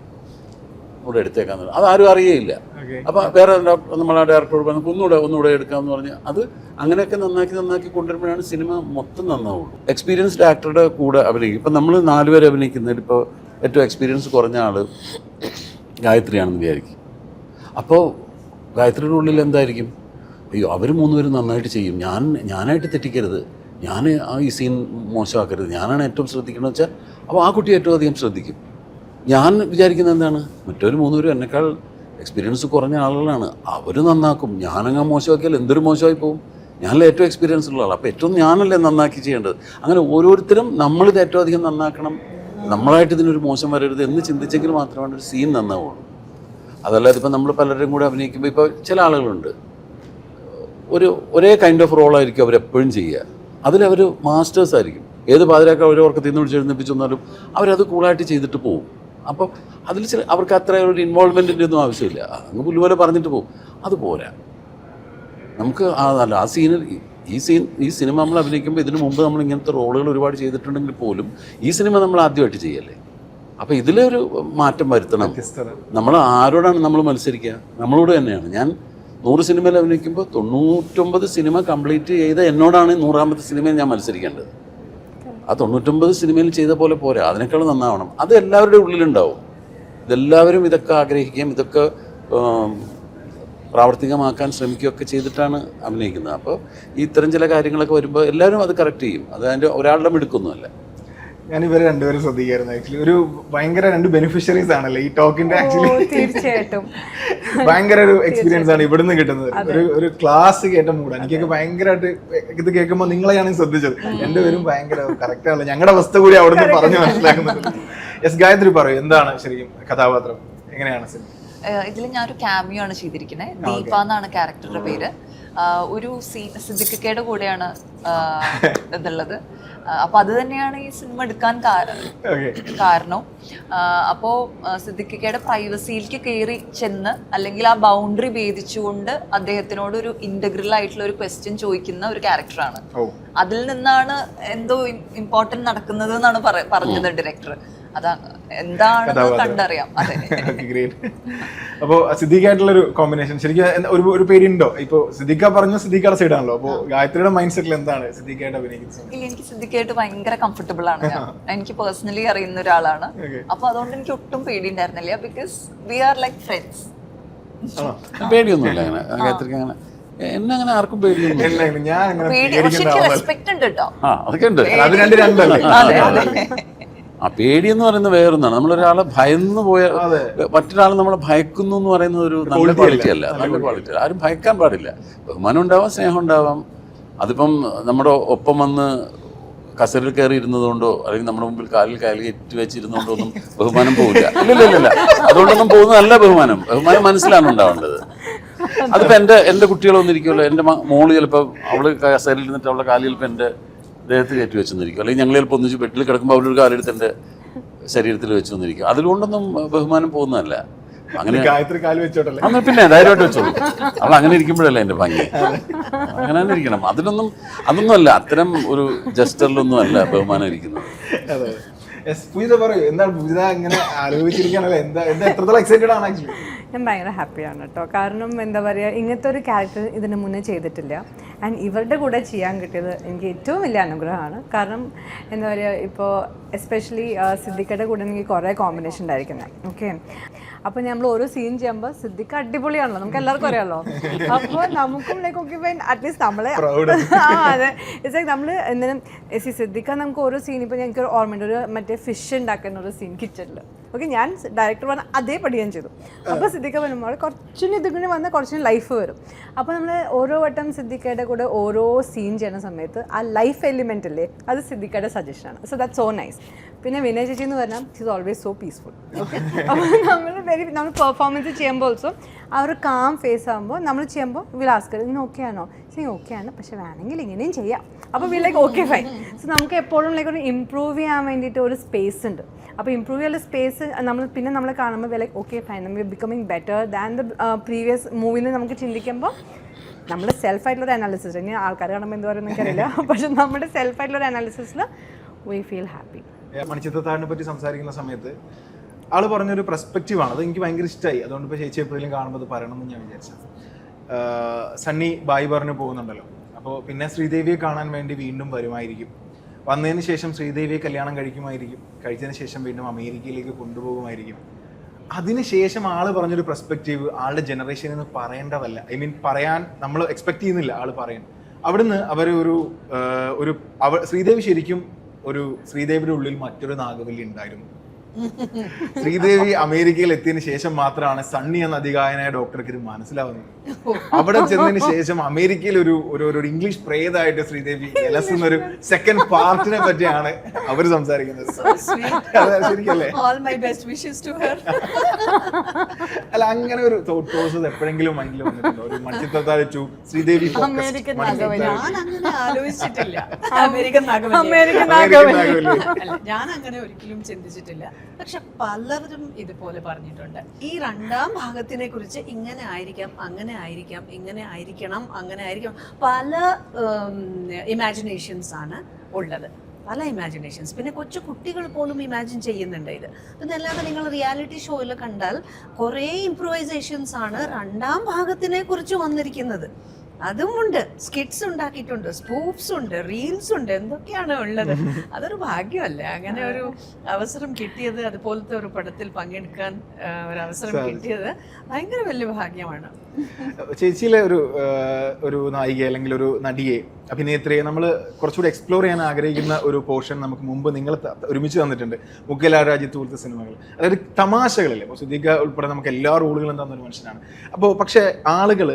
ഇവിടെ എടുത്തേക്കാന്ന്. അതാരും അറിയേയില്ല. അപ്പോൾ വേറെ നമ്മളെ ഡയറക്ടറോട് പറഞ്ഞു ഒന്നുകൂടെ എടുക്കാമെന്ന് പറഞ്ഞ് അത് അങ്ങനെയൊക്കെ നന്നാക്കി കൊണ്ടുവരുമ്പോഴാണ് സിനിമ മൊത്തം നന്നാവുള്ളൂ. എക്സ്പീരിയൻസ്ഡ് ആക്ടറുടെ കൂടെ അഭിനയിക്കും. ഇപ്പം നമ്മൾ 4 പേര് അഭിനയിക്കുന്നതിൽ ഇപ്പോൾ ഏറ്റവും എക്സ്പീരിയൻസ് കുറഞ്ഞ ആൾ ഗായത്രിയാണെന്ന് വിചാരിക്കും. അപ്പോൾ ഗായത്രിയുടെ ഉള്ളിൽ എന്തായിരിക്കും, അയ്യോ അവർ 3 പേരും നന്നായിട്ട് ചെയ്യും, ഞാനായിട്ട് തെറ്റിക്കരുത്, ഞാൻ ഈ സീൻ മോശമാക്കരുത്, ഞാനാണ് ഏറ്റവും ശ്രദ്ധിക്കണമെന്ന് വെച്ചാൽ അപ്പോൾ ആ കുട്ടി ഏറ്റവും അധികം ശ്രദ്ധിക്കും. ഞാൻ വിചാരിക്കുന്നത് എന്താണ്, മറ്റൊരു 3 പേരും എന്നെക്കാൾ എക്സ്പീരിയൻസ് കുറഞ്ഞ ആളുകളാണ്, അവർ നന്നാക്കും, ഞാനങ്ങ് മോശമാക്കിയാൽ എന്തൊരു മോശമായി പോകും, ഞാനല്ലേ ഏറ്റവും എക്സ്പീരിയൻസ് ഉള്ള ആൾ, അപ്പോൾ ഏറ്റവും ഞാനല്ലേ നന്നാക്കി ചെയ്യേണ്ടത്. അങ്ങനെ ഓരോരുത്തരും നമ്മളിത് ഏറ്റവും അധികം നന്നാക്കണം, നമ്മളായിട്ട് ഇതിനൊരു മോശം വരരുത് എന്ന് ചിന്തിച്ചെങ്കിൽ മാത്രമാണ് ഒരു സീൻ നന്നാവുള്ളൂ. അതല്ലാതെ ഇപ്പം നമ്മൾ പലരും കൂടെ അഭിനയിക്കുമ്പോൾ ഇപ്പോൾ ചില ആളുകളുണ്ട് ഒരേ കൈൻഡ് ഓഫ് റോളായിരിക്കും അവരെപ്പോഴും ചെയ്യുക, അതിലവർ മാസ്റ്റേഴ്സ് ആയിരിക്കും. ഏത് പാതിരാക്ക അവരവർക്ക് തിന്നു വിളിച്ചെഴുന്നേപ്പിച്ച് വന്നാലും അവരത് കൂളായിട്ട് ചെയ്തിട്ട് പോകും. അപ്പം അതിൽ അവർക്ക് അത്ര ഒരു ഇൻവോൾവ്മെൻറ്റിൻ്റെ ഒന്നും ആവശ്യമില്ല, അങ്ങ് പുല്ലുപോലെ പറഞ്ഞിട്ട് പോകും. അതുപോരാ, നമുക്ക് അതല്ല ആ സീനിൽ ഈ സിനിമ നമ്മൾ അഭിനയിക്കുമ്പോൾ ഇതിനു മുമ്പ് നമ്മൾ ഇങ്ങനത്തെ റോളുകൾ ഒരുപാട് ചെയ്തിട്ടുണ്ടെങ്കിൽ പോലും ഈ സിനിമ നമ്മൾ ആദ്യമായിട്ട് ചെയ്യല്ലേ. അപ്പോൾ ഇതിലൊരു മാറ്റം വരുത്തണം. നമ്മൾ ആരോടാണ് നമ്മൾ മത്സരിക്കുക, നമ്മളോട് തന്നെയാണ്. ഞാൻ 100 സിനിമയിൽ അഭിനയിക്കുമ്പോൾ 99 സിനിമ കംപ്ലീറ്റ് ചെയ്ത എന്നോടാണ് 100ാമത്തെ സിനിമയിൽ ഞാൻ മത്സരിക്കേണ്ടത്. ആ 99 സിനിമയിൽ ചെയ്ത പോലെ പോരാ, അതിനേക്കാൾ നന്നാവണം. അത് എല്ലാവരുടെ ഉള്ളിലുണ്ടാവും. ഇതെല്ലാവരും ഇതൊക്കെ ആഗ്രഹിക്കുകയും ഇതൊക്കെ പ്രാവർത്തികമാക്കാൻ ശ്രമിക്കുകയൊക്കെ ചെയ്തിട്ടാണ് അഭിനയിക്കുന്നത്. അപ്പോൾ ഈ ഇത്തരം ചില കാര്യങ്ങളൊക്കെ വരുമ്പോൾ എല്ലാവരും അത് കറക്റ്റ് ചെയ്യും. അത് അതിൻ്റെ ഒരാളുടെ മിടുക്കൊന്നുമല്ല. ഞാൻ ഇവരെ രണ്ടുപേരും ശ്രദ്ധിക്കായിരുന്നു. ആക്ച്വലി ഒരു ഭയങ്കര 2 ബെനിഫിഷ്യറീസ് ആണല്ലേ ഈ ടോക്കിന്റെ. ആക്ച്വലി തീർച്ചയായിട്ടും ഭയങ്കര ഒരു എക്സ്പീരിയൻസ് ആണ് ഇവിടുന്ന് കിട്ടുന്നത്. ഒരു ക്ലാസ് കേട്ട മൂടാണ്. എനിക്കൊക്കെ ഭയങ്കരമായിട്ട് ഇത് കേൾക്കുമ്പോൾ നിങ്ങളെയാണ് ശ്രദ്ധിച്ചത്. രണ്ടുപേരും ഭയങ്കര കറക്റ്റ് ആണല്ലോ, ഞങ്ങളുടെ അവസ്ഥ കൂടി അവിടുന്ന് പറഞ്ഞു മനസ്സിലാക്കുന്നത്. യെസ്, ഗായത്രി പറയൂ, എന്താണ് ശരിക്കും കഥാപാത്രം, എങ്ങനെയാണ് സിനിമ? ഇതിൽ ഞാനൊരു ക്യാമിയോ ആണ് ചെയ്തിരിക്കുന്നത്. ദീപ എന്നാണ് ക്യാരക്ടറുടെ പേര്. ഒരു സിദ്ദിഖയുടെ കൂടെയാണ് ഇതുള്ളത്. അപ്പൊ അത് തന്നെയാണ് ഈ സിനിമ എടുക്കാൻ കാരണം. അപ്പോ സിദ്ദിഖയുടെ പ്രൈവസിയിലേക്ക് കയറി ചെന്ന് അല്ലെങ്കിൽ ആ ബൗണ്ടറി ഭേദിച്ചുകൊണ്ട് അദ്ദേഹത്തിനോട് ഒരു ഇന്റഗ്രൽ ആയിട്ടുള്ള ഒരു ക്വസ്റ്റ്യൻ ചോദിക്കുന്ന ഒരു ക്യാരക്ടറാണ്. അതിൽ നിന്നാണ് എന്തോ ഇമ്പോർട്ടന്റ് നടക്കുന്നത് എന്നാണ് പറഞ്ഞത് ഡയറക്ടർ. അതാണ് എന്താണെന്ന് കണ്ടറിയാം. അതെ. അപ്പോ സിദ്ദിഖായിട്ടുള്ള ഒരു കോമ്പിനേഷൻ ശരിക്കും ഒരു പേരുണ്ടോ? ഇപ്പൊ സിദ്ദിഖ പറഞ്ഞ സിദ്ദിഖയുടെ സൈഡാണല്ലോ. അപ്പൊ ഗായത്രിയുടെ മൈൻഡ് സെറ്റിൽ എന്താണ് സിദ്ദിഖായിട്ട് അഭിനയിക്കുന്നത്? എനിക്ക് സിദ്ദിഖായിട്ട് ഭയങ്കര കംഫർട്ടബിൾ ആണ്. എനിക്ക് പേഴ്സണലി അറിയുന്ന ഒരാളാണ്. അപ്പൊ അതുകൊണ്ട് എനിക്ക് ഒട്ടും പേടി ഉണ്ടായിരുന്നില്ല. Because we are like friends. പേടിയൊന്നുമില്ല അങ്ങനെ ഗായത്രിക്ക്. അങ്ങനെ എന്നെ അങ്ങനെ ആർക്കും പേടിയൊന്നും. ഞാൻ റെസ്പെക്ട് ഉണ്ട് കേട്ടോ. അതൊക്കെ ഉണ്ട്. ആ പേടിയെന്ന് പറയുന്നത് വേറൊന്നാണ്. നമ്മളൊരാളെ ഭയന്ന് പോയ മറ്റൊരാൾ നമ്മളെ ഭയക്കുന്നു എന്ന് പറയുന്നത് ഒരു നല്ല ക്വാളിറ്റി അല്ല. നല്ല ക്വാളിറ്റി ആരും ഭയക്കാൻ പാടില്ല. ബഹുമാനം ഉണ്ടാവാം, സ്നേഹം ഉണ്ടാവാം. അതിപ്പം നമ്മുടെ ഒപ്പം വന്ന് കസേരയിൽ കയറി ഇരുന്നതുകൊണ്ടോ അല്ലെങ്കിൽ നമ്മുടെ മുമ്പിൽ കാലിൽ കയറ്റി വെച്ചിരുന്നതുകൊണ്ടോ ഒന്നും ബഹുമാനം പോകില്ല. ഇല്ല, അതുകൊണ്ടൊന്നും പോകുന്നതല്ല ബഹുമാനം. ബഹുമാനം മനസ്സിലാണ് ഉണ്ടാവേണ്ടത്. അതിപ്പോൾ എൻ്റെ കുട്ടികളൊന്നിരിക്കുമല്ലോ, എൻ്റെ മോള് ചിലപ്പോൾ അവള് കസേരയിൽ ഇരുന്നിട്ട് അവളുടെ കാലിൽ ചിലപ്പോൾ എൻ്റെ ദേഹത്ത് കയറ്റി വെച്ചെന്നിരിക്കും, അല്ലെങ്കിൽ ഞങ്ങൾ ചിലപ്പോൾ ഒന്നിച്ച് ബെഡിൽ കിടക്കുമ്പോൾ അവരൊരു കാലെടുത്ത് എൻ്റെ ശരീരത്തിൽ വെച്ച് വന്നിരിക്കും. അതിലുകൊണ്ടൊന്നും ബഹുമാനം പോകുന്നതല്ല. അങ്ങനെ അന്ന് പിന്നെ ധൈര്യമായിട്ട് വെച്ചോളൂ. അവൾ അങ്ങനെ ഇരിക്കുമ്പോഴല്ലേ എൻ്റെ ഭംഗി. അങ്ങനെ തന്നെ ഇരിക്കണം. അതൊന്നും അല്ല, അത്തരം ഒരു ജസ്റ്ററിലൊന്നും അല്ല ബഹുമാനം ഇരിക്കുന്നത്. പൂജിത പറയൂ, എന്താണ് പൂജിത ഇങ്ങനെ ആലോചിച്ചിരിക്കുകയാണല്ലോ, എത്രത്തോളം എക്സൈറ്റഡ് ആണ്? ആക്ച്വലി ഞാൻ ഭയങ്കര ഹാപ്പിയാണ് കേട്ടോ. കാരണം എന്താ പറയുക, ഇങ്ങനത്തെ ഒരു ക്യാരക്ടർ ഇതിന് മുന്നേ ചെയ്തിട്ടില്ല. ആൻഡ് ഇവരുടെ കൂടെ ചെയ്യാൻ കിട്ടിയത് എനിക്ക് ഏറ്റവും വലിയ അനുഗ്രഹമാണ്. കാരണം എന്താ പറയുക, ഇപ്പോൾ എസ്പെഷ്യലി സിദ്ദിഖയുടെ കൂടെ എനിക്ക് കുറേ കോമ്പിനേഷൻ ഉണ്ടായിരിക്കുന്നത്. ഓക്കെ, അപ്പോൾ നമ്മൾ ഓരോ സീൻ ചെയ്യുമ്പോൾ സിദ്ദിഖ് അടിപൊളിയാണല്ലോ, നമുക്ക് എല്ലാവർക്കും അറിയാമല്ലോ. അപ്പോൾ നമുക്കും ലൈക്ക് ഓക്കെ ഫൈൻ, അറ്റ്ലീസ്റ്റ് നമ്മളെ അതെ ഇറ്റ്സ് ലൈക്ക് നമ്മൾ എന്തിനും സിദ്ദിഖ നമുക്ക് ഓരോ സീൻ. ഇപ്പോൾ ഞങ്ങൾക്ക് ഒരു ഓർമ്മയുണ്ട്, ഒരു മറ്റേ ഫിഷ് ഉണ്ടാക്കുന്ന ഒരു സീൻ കിച്ചണിൽ. ഓക്കെ, ഞാൻ ഡയറക്ടർ പറഞ്ഞ അതേപടി ഞാൻ ചെയ്തു. അപ്പോൾ സിദ്ദിഖ വരുമ്പോൾ കുറച്ചിന് ഇതിങ്ങനെ വന്നാൽ കുറച്ചിന് ലൈഫ് വരും. അപ്പോൾ നമ്മൾ ഓരോ വട്ടം സിദ്ദിഖയുടെ കൂടെ ഓരോ സീൻ ചെയ്യുന്ന സമയത്ത് ആ ലൈഫ് എലിമെൻ്റ് അല്ലേ, അത് സിദ്ദിഖയുടെ സജഷനാണ്. So that so nice. പിന്നെ വിനയ ചേച്ചി എന്ന് പറഞ്ഞാൽ she's always so peaceful. Okay, അപ്പോൾ നമ്മൾ പെർഫോമൻസ് ചെയ്യുമ്പോൾ ഓൾസോ ആ ഒരു കാം ഫേസ് ആകുമ്പോൾ നമ്മൾ ചെയ്യുമ്പോൾ വിൽ ആസ്കർ ഇങ്ങനെ ഓക്കെ ആണോ, ശരി ഓക്കെ ആണ്, പക്ഷെ വേണമെങ്കിൽ ഇങ്ങനെയും ചെയ്യാം. അപ്പോൾ we like okay fine. So നമുക്ക് എപ്പോഴും ലൈക്ക് ഒരു ഇമ്പ്രൂവ് ചെയ്യാൻ വേണ്ടിയിട്ട് ഒരു സ്പേസ് ഉണ്ട്. അപ്പോൾ ഇമ്പ്രൂവ് ചെയ്യാനുള്ള സ്പേസ് നമ്മൾ കാണുമ്പോൾ ലൈക്ക് ഓക്കെ ഫൈൻ, നമ്മൾ becoming better than the previous മൂവിയിൽ നമുക്ക് ചിന്തിക്കുമ്പോൾ നമ്മുടെ സെൽഫായിട്ടുള്ളൊരു അനാലിസിസ്, ഇനി ആൾക്കാർ കാണുമ്പോൾ എന്ത് പറയുന്നത് എനിക്കറിയില്ല, പക്ഷെ നമ്മുടെ സെൽഫായിട്ടുള്ളൊരു അനാലിസിസിൽ വി ഫീൽ ഹാപ്പി. മണിച്ചിത്രത്താഴിനെ പറ്റി സംസാരിക്കുന്ന സമയത്ത് ആൾ പറഞ്ഞൊരു പെർസ്പെക്റ്റീവാണ്, അത് എനിക്ക് ഭയങ്കര ഇഷ്ടമായി. അതുകൊണ്ട് ഇപ്പോൾ ചേച്ചി എപ്പോഴെങ്കിലും കാണുമ്പോൾ അത് പറയണമെന്ന് ഞാൻ വിചാരിച്ചു. സണ്ണി ബായ് പറഞ്ഞു പോകുന്നുണ്ടല്ലോ, അപ്പോൾ പിന്നെ ശ്രീദേവിയെ കാണാൻ വേണ്ടി വീണ്ടും വരുമായിരിക്കും. വന്നതിന് ശേഷം ശ്രീദേവിയെ കല്യാണം കഴിക്കുമായിരിക്കും. കഴിച്ചതിന് ശേഷം വീണ്ടും അമേരിക്കയിലേക്ക് കൊണ്ടുപോകുമായിരിക്കും. അതിനുശേഷം ആള് പറഞ്ഞൊരു പെർസ്പെക്റ്റീവ് ആളുടെ ജനറേഷനിൽ നിന്ന് പറയേണ്ടതല്ല. ഐ മീൻ പറയാൻ നമ്മൾ എക്സ്പെക്ട് ചെയ്യുന്നില്ല ആള് പറയാൻ. അവിടുന്ന് അവർ ശ്രീദേവി ശരിക്കും ശ്രീദേവിയുടെ ഉള്ളിൽ മറ്റൊരു നാഗവല്ലി ഉണ്ടായിരുന്നു. ശ്രീദേവി അമേരിക്കയിൽ എത്തിയതിനു ശേഷം മാത്രമാണ് സണ്ണി എന്ന അതികായനായ ഡോക്ടർക്ക് ഇത് മനസ്സിലാവുന്നത്. അവിടെ ചെന്നതിന് ശേഷം അമേരിക്കയിൽ ഒരു ഇംഗ്ലീഷ് പ്രേതായിട്ട് ശ്രീദേവി എലസുന്ന ഒരു സെക്കൻഡ് പാർട്ടിനെ പറ്റിയാണ് അവർ സംസാരിക്കുന്നത്. ശരിക്കല്ലേ? അല്ല, അങ്ങനെ ഒരു തോട്ട് പ്രോസസ് എപ്പോഴെങ്കിലും മൈൻഡിൽ വന്നിട്ടുണ്ടോ? ഒരു മണിച്ചിത്രത്താഴ് ടു ശ്രീദേവി ഞാൻ അങ്ങനെ ഒരിക്കലും ചിന്തിച്ചിട്ടില്ല. പക്ഷെ പലരും ഇതുപോലെ പറഞ്ഞിട്ടുണ്ട്. ഈ രണ്ടാം ഭാഗത്തിനെ കുറിച്ച് ഇങ്ങനെ ആയിരിക്കാം, അങ്ങനെ ആയിരിക്കാം, ഇങ്ങനെ ആയിരിക്കണം, അങ്ങനെ ആയിരിക്കണം, പല ഇമാജിനേഷൻസ് ആണ് ഉള്ളത്, പല ഇമാജിനേഷൻസ്. പിന്നെ കൊച്ചു കുട്ടികൾ പോലും ഇമാജിൻ ചെയ്യുന്നുണ്ട് ഇത്. പിന്നെ അല്ലാതെ നിങ്ങൾ റിയാലിറ്റി ഷോയിൽ കണ്ടാൽ കുറേ ഇംപ്രൂവൈസേഷൻസ് ആണ് രണ്ടാം ഭാഗത്തിനെ കുറിച്ച് വന്നിരിക്കുന്നത്. അതുമുണ്ട്, സ്കിറ്റ്സ് ഉണ്ടാക്കിയിട്ടുണ്ട്, സ്പൂഫ്സ് ഉണ്ട്, റീൽസ് ഉണ്ട്, എന്തൊക്കെയാണ് ഉള്ളത്. അതൊരു ഭാഗ്യമല്ലേ അങ്ങനെ ഒരു അവസരം കിട്ടിയത്, അതുപോലത്തെ ഒരു പടത്തിൽ പങ്കെടുക്കാൻ ഒരു അവസരം കിട്ടിയത് ഭയങ്കര വലിയ ഭാഗ്യമാണ്. ചേച്ചിയിലെ ഒരു നായിക അല്ലെങ്കിൽ ഒരു നടിയെ, അഭിനേത്രിയെ നമ്മൾ കുറച്ചുകൂടി എക്സ്പ്ലോർ ചെയ്യാൻ ആഗ്രഹിക്കുന്ന ഒരു പോർഷൻ നമുക്ക് മുമ്പ് നിങ്ങൾ ഒരുമിച്ച് തന്നിട്ടുണ്ട്. മുഗ്ഗലാ രാജ്യത്ത് പോലത്തെ സിനിമകൾ, അതായത് തമാശകളില്ലേ. അപ്പോൾ സുദീഖ ഉൾപ്പെടെ നമുക്ക് എല്ലാ റോളുകളും തന്നൊരു മനുഷ്യനാണ്. അപ്പോൾ പക്ഷേ ആളുകൾ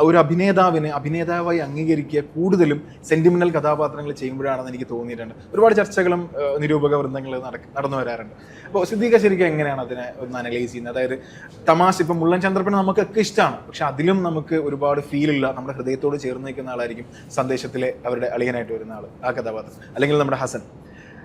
ഒരു അഭിനേതാവായി അംഗീകരിക്കുക കൂടുതലും സെന്റിമെന്റൽ കഥാപാത്രങ്ങൾ ചെയ്യുമ്പോഴാണെന്ന് എനിക്ക് തോന്നിയിട്ടുണ്ട്. ഒരുപാട് ചർച്ചകളും നിരൂപക വൃന്ദങ്ങൾ നടന്നു വരാറുണ്ട്. അപ്പോൾ സിദ്ദീഖ ശരിക്കും എങ്ങനെയാണ് അതിനെ ഒന്ന് അനലൈസ് ചെയ്യുന്നത്? അതായത് തമാശ, ഇപ്പം മുള്ളൻ ചന്ദ്രപ്പനെ നമുക്കൊക്കെ ഇഷ്ടമാണ്, പക്ഷെ അതിലും നമുക്ക് ഒരുപാട് ഫീലില്ല. നമ്മുടെ ഹൃദയത്തോട് ചേർന്ന് നിൽക്കുന്ന ആളായിരിക്കും സന്ദേശത്തിലെ അവരുടെ അളിയനായിട്ട് വരുന്ന ആൾ, ആ കഥാപാത്രം. അല്ലെങ്കിൽ നമ്മുടെ ഹസൻ,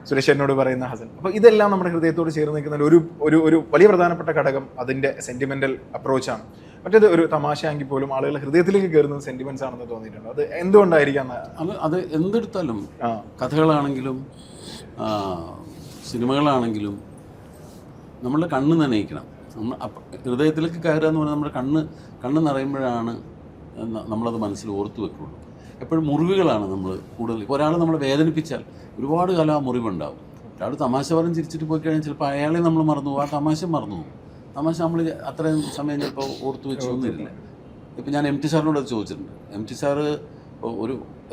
സുരേഷേട്ടനോട് പറയുന്ന ഹസൻ. അപ്പോൾ ഇതെല്ലാം നമ്മുടെ ഹൃദയത്തോട് ചേർന്ന് നിൽക്കുന്ന ഒരു വലിയ പ്രധാനപ്പെട്ട ഘടകം അതിൻ്റെ സെന്റിമെന്റൽ അപ്രോച്ചാണ്. മറ്റേത് ഒരു തമാശയാണെങ്കിൽ പോലും ആളുകൾ ഹൃദയത്തിലേക്ക് കയറുന്നത് സെന്റിമെന്റ്സ് ആണെന്ന് തോന്നിയിട്ടുണ്ട്. അത് എന്തുകൊണ്ടായിരിക്കാം? അത് എന്തെടുത്താലും, കഥകളാണെങ്കിലും സിനിമകളാണെങ്കിലും നമ്മളുടെ കണ്ണ് നനയിക്കണം. ഹൃദയത്തിലേക്ക് കയറുക എന്ന് പറഞ്ഞാൽ നമ്മുടെ കണ്ണ് നിറയുമ്പോഴാണ് നമ്മളത് മനസ്സിൽ ഓർത്തു വെക്കുള്ളൂ. എപ്പോഴും മുറിവുകളാണ് നമ്മൾ കൂടുതൽ. ഇപ്പോൾ ഒരാൾ നമ്മളെ വേദനിപ്പിച്ചാൽ ഒരുപാട് കാലം ആ മുറിവുണ്ടാവും. ഒരാൾ തമാശ പറഞ്ഞ് ചിരിച്ചിട്ട് പോയി കഴിഞ്ഞാൽ ചിലപ്പോൾ അയാളെ നമ്മൾ മറന്നു പോകും, ആ തമാശ മറന്നു പോകും. തമാശ നമ്മൾ അത്രയും സമയം ചിലപ്പോൾ ഓർത്ത് വെച്ചൊന്നുമില്ല. ഇപ്പം ഞാൻ MT സാറിനോട് അത് ചോദിച്ചിട്ടുണ്ട്. MT സാറ്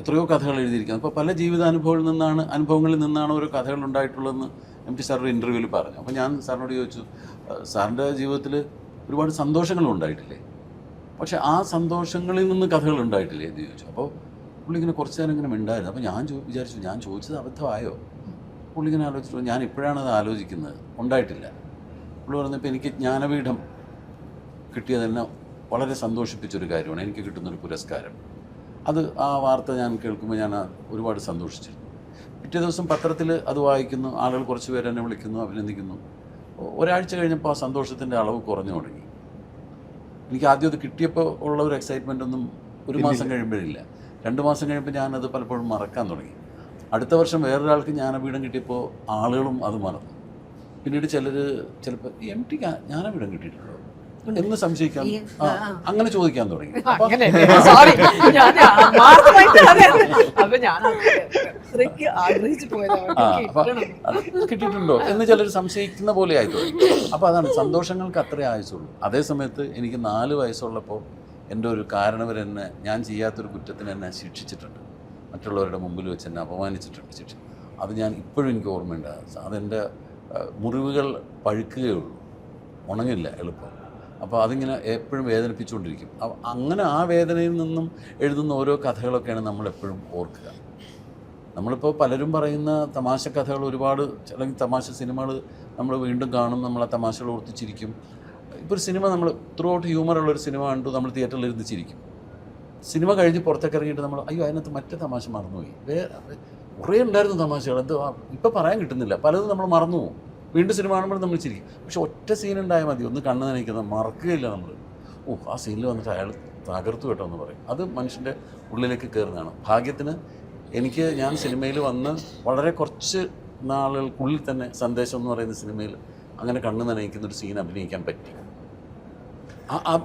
എത്രയോ കഥകൾ എഴുതിയിരിക്കുന്നത്. അപ്പോൾ പല അനുഭവങ്ങളിൽ നിന്നാണ് ഓരോ കഥകൾ ഉണ്ടായിട്ടുള്ളതെന്ന് MT സാർ ഒരു ഇൻ്റർവ്യൂവിൽ പറഞ്ഞു. അപ്പോൾ ഞാൻ സാറിനോട് ചോദിച്ചു, സാറിൻ്റെ ജീവിതത്തിൽ ഒരുപാട് സന്തോഷങ്ങളും ഉണ്ടായിട്ടില്ലേ, പക്ഷേ ആ സന്തോഷങ്ങളിൽ നിന്ന് കഥകൾ ഉണ്ടായിട്ടില്ലേ എന്ന് ചോദിച്ചു. അപ്പോൾ പുള്ളി ഇങ്ങനെ കുറച്ച് നേരം ഇങ്ങനെ മിണ്ടായിരുന്നു. അപ്പോൾ ഞാൻ വിചാരിച്ചു, ഞാൻ ചോദിച്ചത് അബദ്ധമായോ? പുള്ളി ഇങ്ങനെ ആലോചിച്ചു, ഞാൻ ഇപ്പോഴാണ് അത് ആലോചിക്കുന്നത്, ഉണ്ടായിട്ടില്ല. പുള്ളി പറഞ്ഞപ്പോൾ എനിക്ക് ജ്ഞാനപീഠം കിട്ടിയത് എന്നെ വളരെ സന്തോഷിപ്പിച്ചൊരു കാര്യമാണ്, എനിക്ക് കിട്ടുന്നൊരു പുരസ്കാരം. ആ വാർത്ത ഞാൻ കേൾക്കുമ്പോൾ ഞാൻ ഒരുപാട് സന്തോഷിച്ചിരുന്നു. പിറ്റേ ദിവസം പത്രത്തിൽ അത് വായിക്കുന്നു, ആളുകൾ കുറച്ച് പേര് എന്നെ വിളിക്കുന്നു, അഭിനന്ദിക്കുന്നു. ഒരാഴ്ച കഴിഞ്ഞപ്പോൾ ആ സന്തോഷത്തിൻ്റെ അളവ് കുറഞ്ഞു തുടങ്ങി. എനിക്ക് ആദ്യം അത് കിട്ടിയപ്പോൾ ഉള്ള ഒരു എക്സൈറ്റ്മെൻ്റ് ഒന്നും ഒരു മാസം കഴിയുമ്പോഴില്ല. 2 മാസം കഴിയുമ്പോൾ ഞാനത് പലപ്പോഴും മറക്കാൻ തുടങ്ങി. അടുത്ത വർഷം വേറൊരാൾക്ക് ജ്ഞാനപീഠം കിട്ടിയപ്പോൾ ആളുകളും അത് മറന്നു. പിന്നീട് ചിലപ്പോൾ MT ജ്ഞാനപീഠം കിട്ടിയിട്ടുണ്ടോ എന്ന് സംശയിക്കാൻ, അങ്ങനെ ചോദിക്കാൻ തുടങ്ങി. കിട്ടിയിട്ടുണ്ടോ എന്ന് ചിലർ സംശയിക്കുന്ന പോലെ ആയി തുടങ്ങി. അപ്പോൾ അതാണ്, സന്തോഷങ്ങൾക്ക് അത്രേ ആയുസുള്ളൂ. അതേസമയത്ത് എനിക്ക് 4 വയസ്സുള്ളപ്പോൾ എൻ്റെ ഒരു കാരണവരെന്നെ, ഞാൻ ചെയ്യാത്തൊരു കുറ്റത്തിന് എന്നെ ശിക്ഷിച്ചിട്ടുണ്ട്, മറ്റുള്ളവരുടെ മുമ്പിൽ വെച്ച് എന്നെ അപമാനിച്ചിട്ടുണ്ട്. അത് ഞാൻ ഇപ്പോഴും എനിക്ക് ഓർമ്മയുണ്ട്. അതെൻ്റെ മുറിവുകൾ പഴുക്കുകയുള്ളൂ, ഉണങ്ങില്ല എളുപ്പം. അപ്പോൾ അതിങ്ങനെ എപ്പോഴും വേദനിപ്പിച്ചുകൊണ്ടിരിക്കും. അങ്ങനെ ആ വേദനയിൽ നിന്നും എഴുതുന്ന ഓരോ കഥകളൊക്കെയാണ് നമ്മളെപ്പോഴും ഓർക്കുക. നമ്മളിപ്പോൾ പലരും പറയുന്ന തമാശ കഥകൾ ഒരുപാട്, അല്ലെങ്കിൽ തമാശ സിനിമകൾ നമ്മൾ വീണ്ടും കാണും, നമ്മൾ ആ തമാശകൾ ഓർത്തിച്ചിരിക്കും. ഇപ്പോൾ ഒരു സിനിമ നമ്മൾ ത്രൂ ഔട്ട് ഹ്യൂമറുള്ളൊരു സിനിമ കണ്ടു, നമ്മൾ തിയേറ്ററിൽ ഇരുന്ന് ചിരിക്കും. സിനിമ കഴിഞ്ഞ് പുറത്തേക്ക് ഇറങ്ങിയിട്ട് നമ്മൾ അയ്യോ അതിനകത്ത് മറ്റേ തമാശ മറന്നുപോയി, കുറേ ഉണ്ടായിരുന്നു തമാശകൾ, എന്തോ ഇപ്പം പറയാൻ കിട്ടുന്നില്ല, പലതും നമ്മൾ മറന്നു പോകും. വീണ്ടും സിനിമ കാണുമ്പോൾ നമ്മൾ ചിരിക്കും. പക്ഷെ ഒറ്റ സീൻ ഉണ്ടായാൽ മതി, ഒന്ന് കണ്ണ് നനയ്ക്കുന്നത്, മറക്കുകയില്ല നമ്മൾ. ആ സീനിൽ വന്നിട്ട് അയാൾ തകർത്തു കേട്ടോ എന്ന് പറയും. അത് മനുഷ്യൻ്റെ ഉള്ളിലേക്ക് കയറുന്നതാണ്. ഭാഗ്യത്തിന് ഞാൻ സിനിമയിൽ വന്ന് വളരെ കുറച്ച് നാളുകൾക്കുള്ളിൽ തന്നെ സന്ദേശം എന്ന് പറയുന്ന സിനിമയിൽ അങ്ങനെ കണ്ണ് നനയിക്കുന്നൊരു സീൻ അഭിനയിക്കാൻ പറ്റി.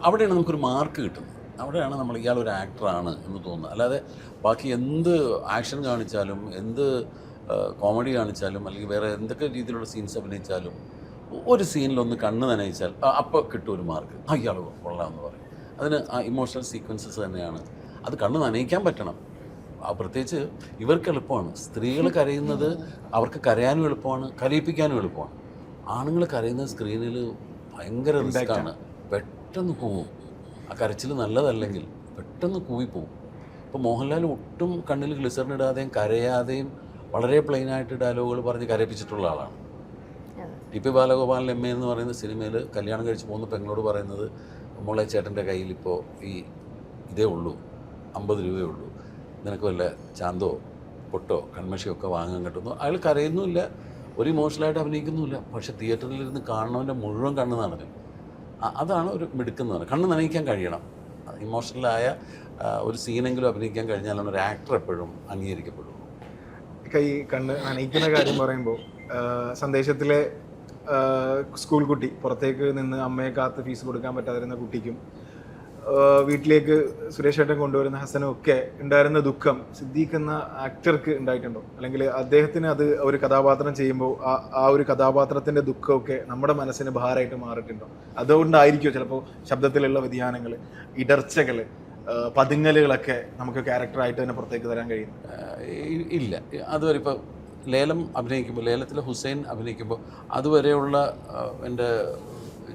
അവിടെയാണ് നമുക്കൊരു മാർക്ക് കിട്ടുന്നത്. അവിടെയാണ് നമ്മൾ ഇയാളൊരു ആക്ടറാണ് എന്ന് തോന്നുന്നത്. അല്ലാതെ ബാക്കി എന്ത് ആക്ഷൻ കാണിച്ചാലും, എന്ത് കോമഡി കാണിച്ചാലും, അല്ലെങ്കിൽ വേറെ എന്തൊക്കെ രീതിയിലുള്ള സീൻസ് അഭിനയിച്ചാലും, ഒരു സീനിലൊന്ന് കണ്ണ് നനയിച്ചാൽ അപ്പോൾ കിട്ടും ഒരു മാർക്ക്. ഇയാൾ കൊള്ളാമെന്ന് പറയും. അതിന് ആ ഇമോഷണൽ സീക്വൻസസ് തന്നെയാണ്. അത് കണ്ണ് നനയിക്കാൻ പറ്റണം. പ്രത്യേകിച്ച് ഇവർക്ക് എളുപ്പമാണ്. സ്ത്രീകൾ കരയുന്നത് അവർക്ക് കരയാനും എളുപ്പമാണ്, കരയിപ്പിക്കാനും എളുപ്പമാണ്. ആണുങ്ങൾ കരയുന്ന സ്ക്രീനിൽ ഭയങ്കര റിസ്ക്കാണ്. പെട്ടെന്ന് പോവും. ആ കരച്ചിൽ നല്ലതല്ലെങ്കിൽ പെട്ടെന്ന് കൂവിപ്പോവും. ഇപ്പോൾ മോഹൻലാൽ ഒട്ടും കണ്ണിൽ ഗ്ലിസറിൻ ഇടാതെയും കരയാതെയും വളരെ പ്ലെയിനായിട്ട് ഡയലോഗുകൾ പറഞ്ഞ് കരയിപ്പിച്ചിട്ടുള്ള ആളാണ്. ടി.പി. ബാലഗോപാലൻ എം.എ. എന്ന് പറയുന്ന സിനിമയിൽ കല്യാണം കഴിച്ച് പോകുന്ന പെങ്ങളോട് പറയുന്നത്, മോളെ ചേട്ടൻ്റെ കയ്യിൽ ഇപ്പോൾ ഇതേ ഉള്ളൂ, 50 രൂപയേ ഉള്ളൂ, നിനക്ക് വല്ല ചാന്തോ പൊട്ടോ കൺമഷിയോ ഒക്കെ വാങ്ങാൻ കിട്ടുന്നു. അയാൾ കരയുന്നുമില്ല, ഒരു ഇമോഷണലായിട്ട് അഭിനയിക്കുന്നുമില്ല. പക്ഷേ തിയേറ്ററിലിരുന്ന് കാണുന്നവൻ്റെ മുഴുവൻ കണ്ണ് നിറഞ്ഞു. അതാണ് ഒരു മിടുക്കുന്നത്. കണ്ണ് നനയിക്കാൻ കഴിയണം. ഇമോഷണലായ ഒരു സീനെങ്കിലും അഭിനയിക്കാൻ കഴിഞ്ഞാലാണ് ഒരു ആക്ടർ എപ്പോഴും അംഗീകരിക്കപ്പെടുള്ളൂ. കണ്ണ് നനയിക്കുന്ന കാര്യം പറയുമ്പോൾ സന്ദേശത്തിലെ സ്കൂൾ കുട്ടി, പുറത്തേക്ക് നിന്ന് അമ്മയെ കാത്ത് ഫീസ് കൊടുക്കാൻ പറ്റാതിരുന്ന കുട്ടിക്കും വീട്ടിലേക്ക് സുരേഷ് ഏട്ടൻ കൊണ്ടുവരുന്ന ഹസനും ഒക്കെ ഉണ്ടായിരുന്ന ദുഃഖം സിദ്ദീഖ് എന്ന ആക്ടർക്ക് ഉണ്ടായിട്ടുണ്ടോ? അല്ലെങ്കിൽ അദ്ദേഹത്തിന് അത് ഒരു കഥാപാത്രം ചെയ്യുമ്പോൾ ആ ഒരു കഥാപാത്രത്തിൻ്റെ ദുഃഖമൊക്കെ നമ്മുടെ മനസ്സിന് ഭാരമായിട്ട് മാറിയിട്ടുണ്ടോ? അതുകൊണ്ടായിരിക്കുമോ ചിലപ്പോൾ ശബ്ദത്തിലുള്ള വ്യതിയാനങ്ങൾ, ഇടർച്ചകൾ, പതുങ്ങലുകളൊക്കെ നമുക്ക് ക്യാരക്ടറായിട്ട് തന്നെ പുറത്തേക്ക് തരാൻ കഴിയും? ഇല്ല. അതുവരെ ഇപ്പോൾ ലേലം അഭിനയിക്കുമ്പോൾ, ലേലത്തിലെ ഹുസൈൻ അഭിനയിക്കുമ്പോൾ അതുവരെയുള്ള എൻ്റെ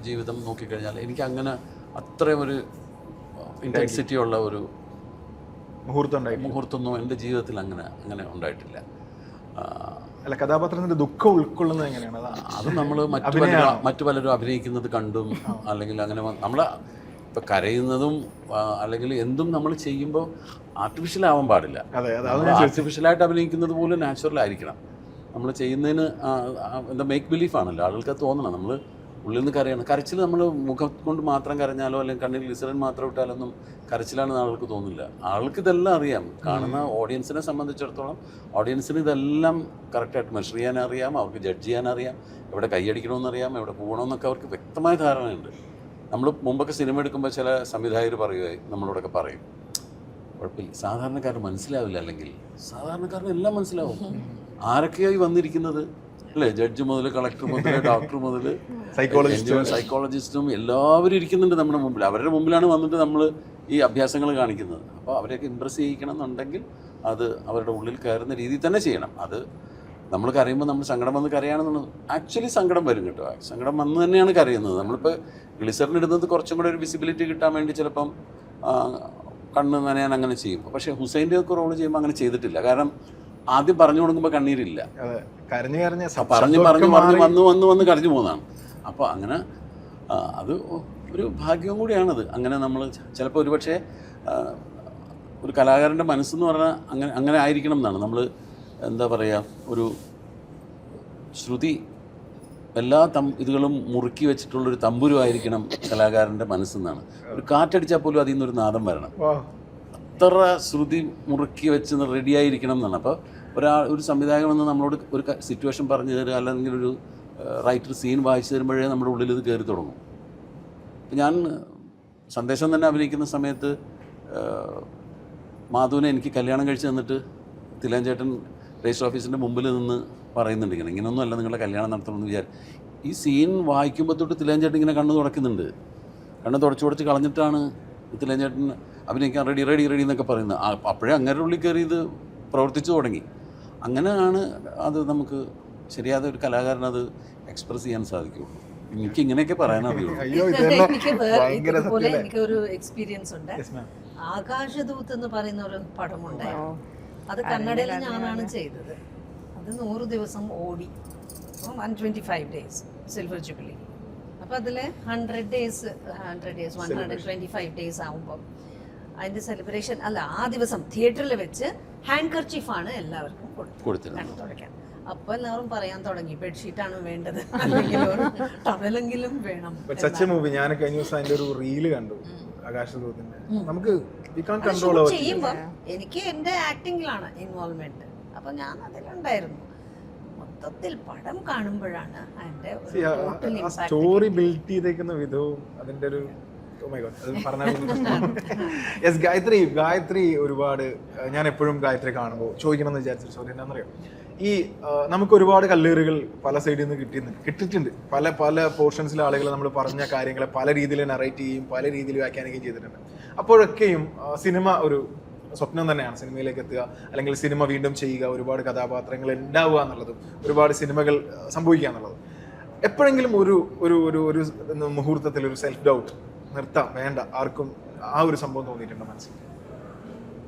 ജീവിതം നോക്കിക്കഴിഞ്ഞാൽ എനിക്ക് അങ്ങനെ അത്രയും ഒരു ഇൻറ്റൻസിറ്റി ഉള്ള ഒരു മുഹൂർത്തമൊന്നും എൻ്റെ ജീവിതത്തിൽ അങ്ങനെ ഉണ്ടായിട്ടില്ല. അല്ല, കഥാപാത്രത്തിൻ്റെ ദുഃഖം ഉൾക്കൊള്ളുന്നത് എങ്ങനെയാണ്? അത് നമ്മൾ മറ്റു പലരും അഭിനയിക്കുന്നത് കണ്ടും, അല്ലെങ്കിൽ അങ്ങനെ നമ്മൾ ഇപ്പം കരയുന്നതും അല്ലെങ്കിൽ എന്തും നമ്മൾ ചെയ്യുമ്പോൾ ആർട്ടിഫിഷ്യൽ ആവാൻ പാടില്ല. ആർട്ടിഫിഷ്യലായിട്ട് അഭിനയിക്കുന്നത് പോലും നാച്ചുറൽ ആയിരിക്കണം. നമ്മൾ ചെയ്യുന്നതിന് എന്താ മേക്ക് ബിലീഫാണല്ലോ, ആളുകൾക്ക് അത് തോന്നണം. നമ്മൾ ഉള്ളിൽ നിന്ന് കരയണം. കരച്ചിൽ നമ്മൾ മുഖം കൊണ്ട് മാത്രം കരഞ്ഞാലോ അല്ലെങ്കിൽ കണ്ണിൽ ഗ്ലിസറിൻ മാത്രം ഇട്ടാലൊന്നും കരച്ചിലാണെന്ന് ആൾക്ക് തോന്നില്ല. ആൾക്ക് ഇതെല്ലാം അറിയാം. കാണുന്ന ഓഡിയൻസിനെ സംബന്ധിച്ചിടത്തോളം ഓഡിയൻസിന് ഇതെല്ലാം കറക്റ്റായിട്ട് മെഷർ ചെയ്യാൻ അറിയാം, അവർക്ക് ജഡ്ജ് ചെയ്യാൻ അറിയാം, എവിടെ കൈയടിക്കണമെന്നറിയാം, എവിടെ പോകണമെന്നൊക്കെ അവർക്ക് വ്യക്തമായ ധാരണയുണ്ട്. നമ്മൾ മുമ്പൊക്കെ സിനിമ എടുക്കുമ്പോൾ ചില സംവിധായകർ പറയുകയായി നമ്മളോടൊക്കെ പറയും, കുഴപ്പമില്ല, സാധാരണക്കാരന് മനസ്സിലാവില്ല, അല്ലെങ്കിൽ സാധാരണക്കാരന് എല്ലാം മനസ്സിലാവും. ആരൊക്കെയായി വന്നിരിക്കുന്നത് അല്ലേ? ജഡ്ജ് മുതൽ കളക്ടർ മുതൽ ഡോക്ടർ മുതൽ സൈക്കോളജിസ്റ്റും എല്ലാവരും ഇരിക്കുന്നുണ്ട് നമ്മുടെ മുമ്പിൽ. അവരുടെ മുമ്പിലാണ് വന്നിട്ട് നമ്മൾ ഈ അഭ്യാസങ്ങൾ കാണിക്കുന്നത്. അപ്പോൾ അവരെയൊക്കെ ഇമ്പ്രസ് ചെയ്യിക്കണം എന്നുണ്ടെങ്കിൽ അത് അവരുടെ ഉള്ളിൽ കയറുന്ന രീതിയിൽ തന്നെ ചെയ്യണം. അത് നമ്മൾ കരയുമ്പോൾ നമ്മൾ സങ്കടം വന്ന് കരയാണെന്നുള്ളത് ആക്ച്വലി സങ്കടം വരും കേട്ടോ. സങ്കടം വന്ന് തന്നെയാണ് കരയുന്നത്. നമ്മളിപ്പോൾ ഗ്ലിസറിൻ ഇടുന്നത് കുറച്ചും കൂടെ ഒരു വിസിബിലിറ്റി കിട്ടാൻ വേണ്ടി ചിലപ്പം കണ്ണ് നനയാൻ അങ്ങനെ ചെയ്യും. പക്ഷേ ഹുസൈൻ്റെ ഒക്കെ റോള് ചെയ്യുമ്പോൾ അങ്ങനെ ചെയ്തിട്ടില്ല. കാരണം ആദ്യം പറഞ്ഞു കൊടുക്കുമ്പോൾ കണ്ണീരില്ല, പറഞ്ഞു വന്ന് കരഞ്ഞു പോകുന്നതാണ്. അപ്പോൾ അങ്ങനെ അത് ഒരു ഭാഗ്യവും കൂടിയാണത്. അങ്ങനെ നമ്മൾ ചിലപ്പോൾ ഒരുപക്ഷെ ഒരു കലാകാരൻ്റെ മനസ്സെന്ന് പറഞ്ഞാൽ അങ്ങനെ ആയിരിക്കണം എന്നാണ്. നമ്മൾ എന്താ പറയുക, ഒരു ശ്രുതി എല്ലാ ഇതുകളും മുറുക്കി വെച്ചിട്ടുള്ളൊരു തമ്പുരുവായിരിക്കണം കലാകാരൻ്റെ മനസ്സെന്നാണ്. ഒരു കാറ്റടിച്ചാൽ പോലും അതിൽ നിന്നൊരു നാദം വരണം. അത്ര ശ്രുതി മുറുക്കി വെച്ച് റെഡിയായിരിക്കണം എന്നാണ്. അപ്പോൾ ഒരു സംവിധായകൻ വന്ന് നമ്മളോട് ഒരു സിറ്റുവേഷൻ പറഞ്ഞു തരിക, അല്ലെങ്കിൽ ഒരു റൈറ്റർ സീൻ വായിച്ചു തരുമ്പോഴേ നമ്മുടെ ഉള്ളിൽ ഇത് കയറി തുടങ്ങും. ഞാൻ സന്ദേശം തന്നെ അഭിനയിക്കുന്ന സമയത്ത് മാധുവിനെ എനിക്ക് കല്യാണം കഴിച്ച് തന്നിട്ട് തിലകൻ രജിസ്റ്റർ ഓഫീസിൻ്റെ മുമ്പിൽ നിന്ന് പറയുന്നുണ്ട്, ഇങ്ങനെയൊന്നും അല്ല നിങ്ങളുടെ കല്യാണം നടത്തണമെന്ന് വിചാരിച്ചു. ഈ സീൻ വായിക്കുമ്പോൾ തൊട്ട് തിലകൻ ഇങ്ങനെ കണ്ണ് തുടയ്ക്കുന്നുണ്ട്. കണ്ണ് തുടച്ച് കളഞ്ഞിട്ടാണ് തിലകൻ അഭിനയിക്കാൻ റെഡി എന്നൊക്കെ പറയുന്നത്. അപ്പോഴേ അങ്ങനെ ഉള്ളിൽ കയറി ഇത് പ്രവർത്തിച്ചു തുടങ്ങി. അങ്ങനെയാണ് അത് നമുക്ക് ശരിയാതെ ഒരു കലാകാരൻ അത് എക്സ്പ്രസ് ചെയ്യാൻ സാധിക്കുള്ളൂ. എനിക്ക് ഇങ്ങനെയൊക്കെ പറയാനറിയുള്ളൂ. എനിക്കൊരു എക്സ്പീരിയൻസ് ഉണ്ട്. ആകാശദൂത് എന്ന് പറയുന്ന ഒരു പടമുണ്ടായിരുന്നു. അത് കന്നഡയിൽ ഞാനാണ് ചെയ്തത്. അത് 100 ദിവസം ഓടി, 125 ഡേയ്സ് സിൽവർ ജൂബിലി. അപ്പോൾ അതിൽ 100 ഡേയ്സ് 125 ഡേയ്സ് ആകുമ്പോൾ അതിൻ്റെ സെലിബ്രേഷൻ അല്ല, ആ ദിവസം തിയേറ്ററിൽ വെച്ച് ഹാൻഡ് കർച്ചീഫാണ് എല്ലാവർക്കും കൊടുത്തിരുന്നത് തുടയ്ക്കാൻ. അപ്പോൾ എല്ലാവരും പറയാൻ തുടങ്ങി ബെഡ്ഷീറ്റാണ് വേണ്ടത്, അല്ലെങ്കിൽ ടവലെങ്കിലും വേണം. സച്ച് മൂവി ഞാൻ കഴിഞ്ഞ ദിവസം അതിന്റെ ഒരു റീല് കണ്ടു ആകാശദൂതന്റെ. നമുക്ക് ചെയ്യുമ്പോൾ എനിക്ക് എൻ്റെ ആക്ടിങ്ങിലാണ് ഇൻവോൾവ്മെന്റ്, അപ്പോൾ ഞാൻ അതിലുണ്ടായിരുന്നു. മൊത്തത്തിൽ പടം കാണുമ്പോഴാണ് അതിന്റെ സ്റ്റോറി ബിൽഡ് ചെയ്തേക്കുന്ന വിധവും അതിന്റെ ഒരു ഗായത്രി ഒരുപാട് ഞാൻ എപ്പോഴും ഗായത്രി കാണുമ്പോൾ ചോദിക്കണം എന്ന് വിചാരിച്ചു. സോറി, എന്താണെന്നറിയാം, ഈ നമുക്ക് ഒരുപാട് കല്ലേറുകൾ പല സൈഡിൽ നിന്ന് കിട്ടിയിട്ടുണ്ട്. പല പോർഷൻസിലെ ആളുകൾ നമ്മൾ പറഞ്ഞ കാര്യങ്ങളെ പല രീതിയിൽ നറേറ്റ് ചെയ്യും, പല രീതിയിൽ വ്യാഖ്യാനിക്കുകയും ചെയ്തിട്ടുണ്ട്. അപ്പോഴൊക്കെയും സിനിമ ഒരു സ്വപ്നം തന്നെയാണ്, സിനിമയിലേക്ക് എത്തുക അല്ലെങ്കിൽ സിനിമ വീണ്ടും ചെയ്യുക, ഒരുപാട് കഥാപാത്രങ്ങൾ ഉണ്ടാവുക എന്നുള്ളതും ഒരുപാട് സിനിമകൾ സംഭവിക്കുക എന്നുള്ളതും. എപ്പോഴെങ്കിലും ഒരു ഒരു ഒരു മുഹൂർത്തത്തിൽ ഒരു സെൽഫ് ഡൗട്ട്, നിർത്താം വേണ്ട ആർക്കും, ആ ഒരു സംഭവം തോന്നിയിട്ടുണ്ടോ മനസ്സിൽ?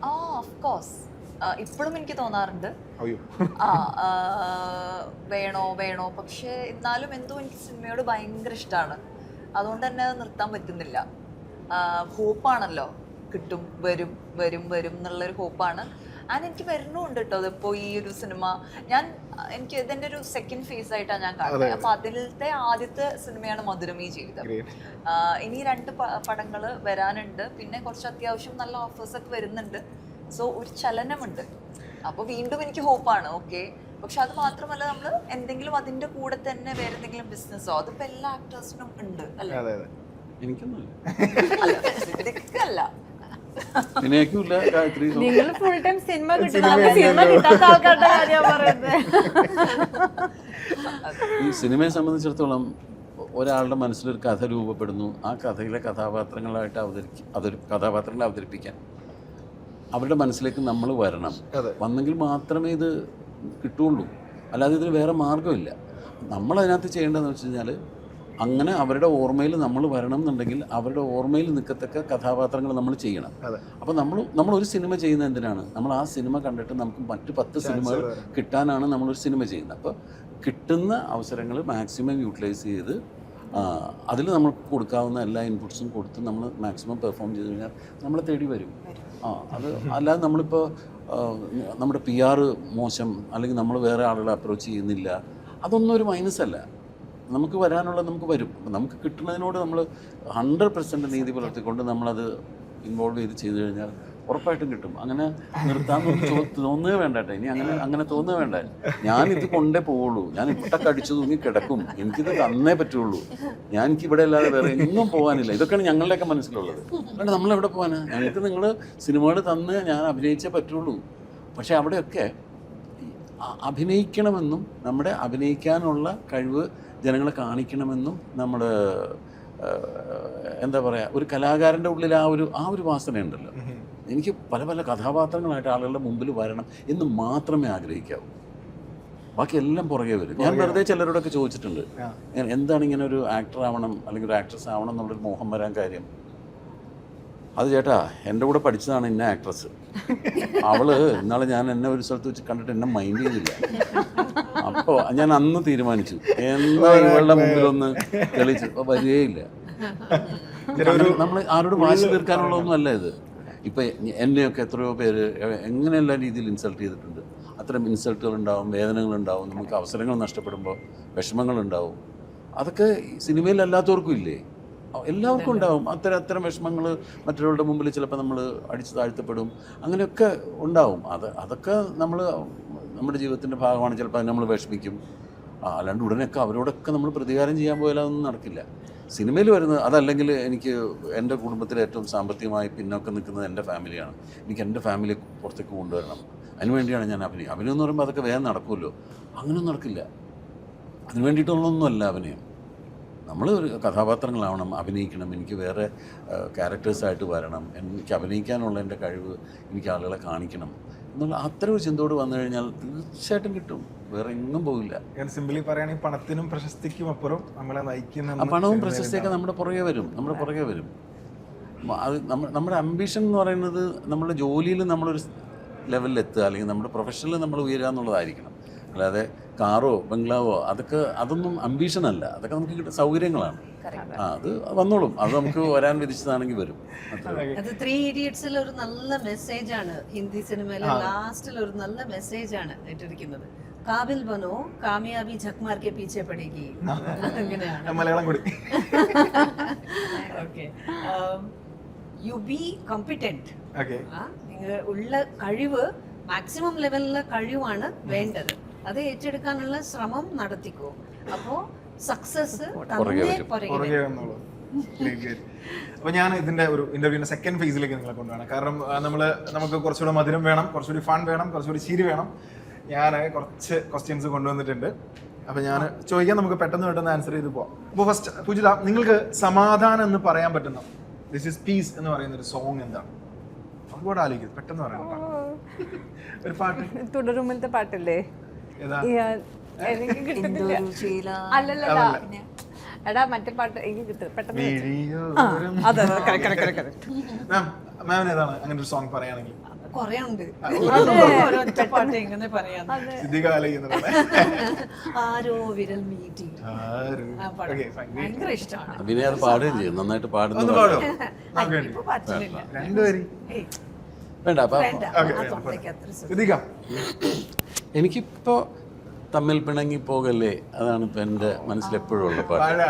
ഓഫ് കോഴ്സ് ഇപ്പോഴും എനിക്ക് തോന്നാറുണ്ട് വേണോ, പക്ഷെ എന്നാലും എന്തോ എനിക്ക് സിനിമയോട് ഭയങ്കര ഇഷ്ടമാണ്, അതുകൊണ്ട് തന്നെ അത് നിർത്താൻ പറ്റുന്നില്ല. ഹോപ്പാണല്ലോ, കിട്ടും, വരും എന്നുള്ളൊരു ഹോപ്പാണ്. ആൻഡ് എനിക്ക് വരണമുണ്ട് കേട്ടോ. അതിപ്പോൾ ഈ ഒരു സിനിമ എനിക്ക് ഇതിൻ്റെ ഒരു സെക്കൻഡ് ഫേസ് ആയിട്ടാണ് ഞാൻ കാണുന്നത്. അപ്പോൾ അതിലത്തെ ആദ്യത്തെ സിനിമയാണ് മധുരമീ ജീവിതം. ഇനി 2 പടങ്ങൾ വരാനുണ്ട്, പിന്നെ കുറച്ച് അത്യാവശ്യം നല്ല ഓഫേഴ്സൊക്കെ വരുന്നുണ്ട്. സോ ഒരു ചലനമുണ്ട്. അപ്പോൾ വീണ്ടും എനിക്ക് ഹോപ്പാണ്. ഓക്കെ, പക്ഷെ അത് മാത്രമല്ല, നമ്മൾ എന്തെങ്കിലും അതിൻ്റെ കൂടെ തന്നെ വേറെ എന്തെങ്കിലും ബിസിനസ്സോ, അതിപ്പോൾ എല്ലാ ആക്ടേഴ്സിനും ഉണ്ട് അല്ലേ? എനിക്കൊന്നുമില്ല. നിങ്ങൾ ഫുൾ ടൈം സിനിമ കിട്ടാത്ത ആൾക്കാരുടെ കാര്യമാണ് പറയുന്നത്. ഈ സിനിമയെ സംബന്ധിച്ചിടത്തോളം ഒരാളുടെ മനസ്സിലൊരു കഥ രൂപപ്പെടുന്നു, ആ കഥയിലെ കഥാപാത്രങ്ങളെ അവതരിപ്പിക്കാൻ അവരുടെ മനസ്സിലേക്ക് നമ്മൾ വരണം. വന്നെങ്കിൽ മാത്രമേ ഇത് കിട്ടുള്ളൂ, അല്ലാതെ ഇതിന് വേറെ മാർഗ്ഗമില്ല. നമ്മളതിനകത്ത് ചെയ്യേണ്ടതെന്ന് വെച്ച് കഴിഞ്ഞാൽ, അങ്ങനെ അവരുടെ ഓർമ്മയിൽ നമ്മൾ വരണം എന്നുണ്ടെങ്കിൽ അവരുടെ ഓർമ്മയിൽ നിൽക്കത്തക്ക കഥാപാത്രങ്ങൾ നമ്മൾ ചെയ്യണം. അപ്പോൾ നമ്മളൊരു സിനിമ ചെയ്യുന്നത് എന്തിനാണ്? നമ്മൾ ആ സിനിമ കണ്ടിട്ട് നമുക്ക് മറ്റ് 10 സിനിമകൾ കിട്ടാനാണ് നമ്മളൊരു സിനിമ ചെയ്യുന്നത്. അപ്പോൾ കിട്ടുന്ന അവസരങ്ങൾ മാക്സിമം യൂട്ടിലൈസ് ചെയ്ത് അതിൽ നമ്മൾ കൊടുക്കാവുന്ന എല്ലാ ഇൻപുട്സും കൊടുത്ത് നമ്മൾ മാക്സിമം പെർഫോം ചെയ്ത് കഴിഞ്ഞാൽ നമ്മളെ തേടി വരും. അത് അല്ലാതെ നമ്മളിപ്പോൾ നമ്മുടെ PR മോശം, അല്ലെങ്കിൽ നമ്മൾ വേറെ ആളുകളെ അപ്രോച്ച് ചെയ്യുന്നില്ല, അതൊന്നും ഒരു മൈനസ് അല്ല. നമുക്ക് വരാനുള്ളത് നമുക്ക് വരും. നമുക്ക് കിട്ടുന്നതിനോട് നമ്മൾ 100% നീതി പുലർത്തിക്കൊണ്ട് നമ്മളത് ഇൻവോൾവ് ചെയ്ത് കഴിഞ്ഞാൽ ഉറപ്പായിട്ടും കിട്ടും. അങ്ങനെ നിർത്താമെന്ന് തോന്നുകയേ വേണ്ട കേട്ടോ. ഇനി അങ്ങനെ തോന്നുക വേണ്ട. ഞാനിത് കൊണ്ടേ പോവുള്ളൂ, ഞാൻ ഇട്ടൊക്കെ അടിച്ചു തൂങ്ങി കിടക്കും, എനിക്കിത് തന്നേ പറ്റുള്ളൂ, എനിക്ക് ഇവിടെ അല്ലാതെ വേറെ എങ്ങും പോകാനില്ല. ഇതൊക്കെയാണ് ഞങ്ങളുടെയൊക്കെ മനസ്സിലുള്ളത്. അതുകൊണ്ട് നമ്മളെവിടെ പോകാനാണ്? ഞങ്ങൾക്ക് നിങ്ങൾ സിനിമകൾ തന്ന് ഞാൻ അഭിനയിച്ചേ പറ്റുള്ളൂ. പക്ഷേ അവിടെയൊക്കെ അഭിനയിക്കണമെന്നും നമ്മുടെ അഭിനയിക്കാനുള്ള കഴിവ് ജനങ്ങളെ കാണിക്കണമെന്നും നമ്മൾ എന്താ പറയുക, ഒരു കലാകാരൻ്റെ ഉള്ളിൽ ആ ഒരു വാസനയുണ്ടല്ലോ. എനിക്ക് പല കഥാപാത്രങ്ങളായിട്ട് ആളുകളുടെ മുമ്പിൽ വരണം എന്ന് മാത്രമേ ആഗ്രഹിക്കാവൂ. ബാക്കി എല്ലാം പുറകെ വരും. ഞാൻ വെറുതെ ചിലരോടൊക്കെ ചോദിച്ചിട്ടുണ്ട്, എന്താണ് ഇങ്ങനെ ഒരു ആക്ടർ ആവണം അല്ലെങ്കിൽ ഒരു ആക്ട്രസ് ആവണം എന്നുള്ളൊരു മോഹം വരാൻ കാര്യം? അത് ചേട്ടാ, എൻ്റെ കൂടെ പഠിച്ചതാണ് ഇന്ന ആക്ട്രസ്, അവള് ഇന്നാളെ ഞാൻ എന്നെ ഒരു സ്ഥലത്ത് വെച്ച് കണ്ടിട്ട് എന്നെ മൈൻഡ് ചെയ്തില്ല. അപ്പോൾ ഞാൻ അന്ന് തീരുമാനിച്ചു, എന്നാ ഇവളുടെ മുമ്പിലൊന്ന് തെളിച്ച് വരികയില്ല. നമ്മൾ ആരോട് വാശി തീർക്കാനുള്ളതൊന്നും അല്ല ഇത്. ഇപ്പം എന്നെയൊക്കെ എത്രയോ പേര് എങ്ങനെയെല്ലാ രീതിയിൽ ഇൻസൾട്ട് ചെയ്തിട്ടുണ്ട്. അത്തരം ഇൻസൾട്ടുകളുണ്ടാവും, വേദനകളുണ്ടാവും, നമുക്ക് അവസരങ്ങൾ നഷ്ടപ്പെടുമ്പോൾ വിഷമങ്ങളുണ്ടാവും. അതൊക്കെ സിനിമയിലല്ലാത്തവർക്കും ഇല്ലേ? എല്ലാവർക്കും ഉണ്ടാവും അത്തരം വിഷമങ്ങൾ. മറ്റൊരാളുടെ മുമ്പിൽ ചിലപ്പോൾ നമ്മൾ അടിച്ചു താഴ്ത്തപ്പെടും, അങ്ങനെയൊക്കെ ഉണ്ടാവും. അതൊക്കെ നമ്മുടെ ജീവിതത്തിൻ്റെ ഭാഗമാണ്. ചിലപ്പോൾ നമ്മൾ വിഷമിക്കും. അല്ലാണ്ട് ഉടനെയൊക്കെ അവരോടൊക്കെ നമ്മൾ പ്രതികാരം ചെയ്യാൻ പോയാൽ അതൊന്നും നടക്കില്ല. സിനിമയിൽ വരുന്നത് അതല്ലെങ്കിൽ എനിക്ക് എൻ്റെ കുടുംബത്തിൽ ഏറ്റവും സാമ്പത്തികമായി പിന്നോക്കം നിൽക്കുന്നത് എൻ്റെ ഫാമിലിയാണ്. എനിക്ക് എൻ്റെ ഫാമിലി പുറത്തേക്ക് കൊണ്ടുവരണം, അതിനുവേണ്ടിയാണ് ഞാൻ അഭിനയം എന്ന് പറയുമ്പോൾ അതൊക്കെ വേഗം നടക്കുമല്ലോ. അങ്ങനെയൊന്നും നടക്കില്ല. അതിന് വേണ്ടിയിട്ടുള്ളതൊന്നുമല്ല അഭിനയം. നമ്മൾ ഒരു കഥാപാത്രങ്ങളാവണം, അഭിനയിക്കണം, എനിക്ക് വേറെ ക്യാരക്ടേഴ്സായിട്ട് വരണം, എനിക്ക് അഭിനയിക്കാനുള്ള എൻ്റെ കഴിവ് എനിക്ക് ആളുകളെ കാണിക്കണം എന്നുള്ള അത്തരം ഒരു ചിന്തയോട് വന്നു കഴിഞ്ഞാൽ തീർച്ചയായിട്ടും കിട്ടും, വേറെ എങ്ങും പോകില്ല. സിംപിളി പറയുകയാണെങ്കിൽ പണത്തിനും പ്രശസ്തിക്കും അപ്പുറം നമ്മളെ നയിക്കുന്ന പണവും പ്രശസ്തിയൊക്കെ നമ്മുടെ പുറകെ വരും. അത് നമ്മുടെ അംബിഷൻ എന്ന് പറയുന്നത് നമ്മുടെ ജോലിയിൽ ലെവലിൽ എത്തുക, അല്ലെങ്കിൽ നമ്മുടെ പ്രൊഫഷനിൽ നമ്മൾ ഉയരുക എന്നുള്ളതായിരിക്കണം. അല്ലാതെ കാറോ ബംഗ്ലാവോ അതൊന്നും അംബീഷൻ അല്ല, അതൊക്കെ നമുക്ക് കിട്ടുന്ന സൗകര്യങ്ങളാണ്. അത് വന്നോളും, അത് നമുക്ക് വരാൻ വിധിച്ചതാണെങ്കിൽ വരും. അത് 3 Idiots'ൽ ഒരു നല്ല മെസ്സേജാണ്, ഹിന്ദി സിനിമയിലെ ലാസ്റ്റിൽ ഒരു നല്ല മെസ്സേജാണ് ഇട്ടിരിക്കുന്നത്. കാബിൽ ബനോ കാമയാബി ഝക്മാർ കെ പീछे പടേഗി. അങ്ങനെയാണ് മലയാളം കൂടി. Okay, you be competent. Okay, നിങ്ങൾ ഉള്ള കഴിവ് മാക്സിമം ലെവലിലെ കഴിവാണ് വേണ്ടത്, അത് ഏറ്റെടുക്കാനുള്ള ശ്രമം നടത്തിക്കോ. അപ്പോ സക്സസ് പുറകെ വന്നോളൂ. അപ്പൊ ഞാൻ ഇതിന്റെ ഒരു ഇന്റർവ്യൂവിന്റെ സെക്കൻഡ് ഫേസിലേക്ക് നിങ്ങളെ കൊണ്ടുപോകണം. കാരണം നമുക്ക് കുറച്ചുകൂടെ മധുരം വേണം, കുറച്ചുകൂടി ഫൺ വേണം, കുറച്ചുകൂടി ചിരി വേണം. ഞാൻ കുറച്ച് ക്വസ്റ്റ്യൻസ് കൊണ്ടുവന്നിട്ടുണ്ട്. അപ്പൊ ഞാൻ ചോദിക്കാൻ നമുക്ക് പെട്ടെന്ന് ആൻസർ ചെയ്ത് പോവാം. അപ്പൊ ഫസ്റ്റ് പൂജിത, നിങ്ങൾക്ക് സമാധാനം എന്ന് പറയാൻ പറ്റുന്ന ദിസ് ഇസ് പീസ് എന്ന് പറയുന്ന ഒരു സോങ് എന്താണ്? ഒരുപാട് ആലോചിക്കും, പെട്ടെന്ന് പറയാം. ഒരു പാട്ട്, തുടരുമത്തെ പാട്ടില്ലേ? ഏതാ? എനിക്ക് കിട്ടുന്നില്ല. അല്ലല്ല, എടാ മറ്റേ പാട്ട് എനിക്ക് കിട്ടും പെട്ടെന്ന്. മാമിന് ഏതാണ് അങ്ങനെ ഒരു സോങ് പറയാണെങ്കിൽ? കൊറേ ഉണ്ട്, പാട്ട് എങ്ങനെ പറയാം. ആരോ വിരൽ മീറ്റി ഭയങ്കര ഇഷ്ടമാണ്. പിന്നെ അത് പാടുകയും ചെയ്യും, നന്നായിട്ട് പാടുന്നു. ഇപ്പൊ പറ്റുന്നില്ല. വേണ്ട. എനിക്കിപ്പോ തമ്മിൽ പിണങ്ങി പോകല്ലേ, അതാണ് ഇപ്പൊ എന്റെ മനസ്സിലെപ്പോഴും ഉള്ള പാട്ട്.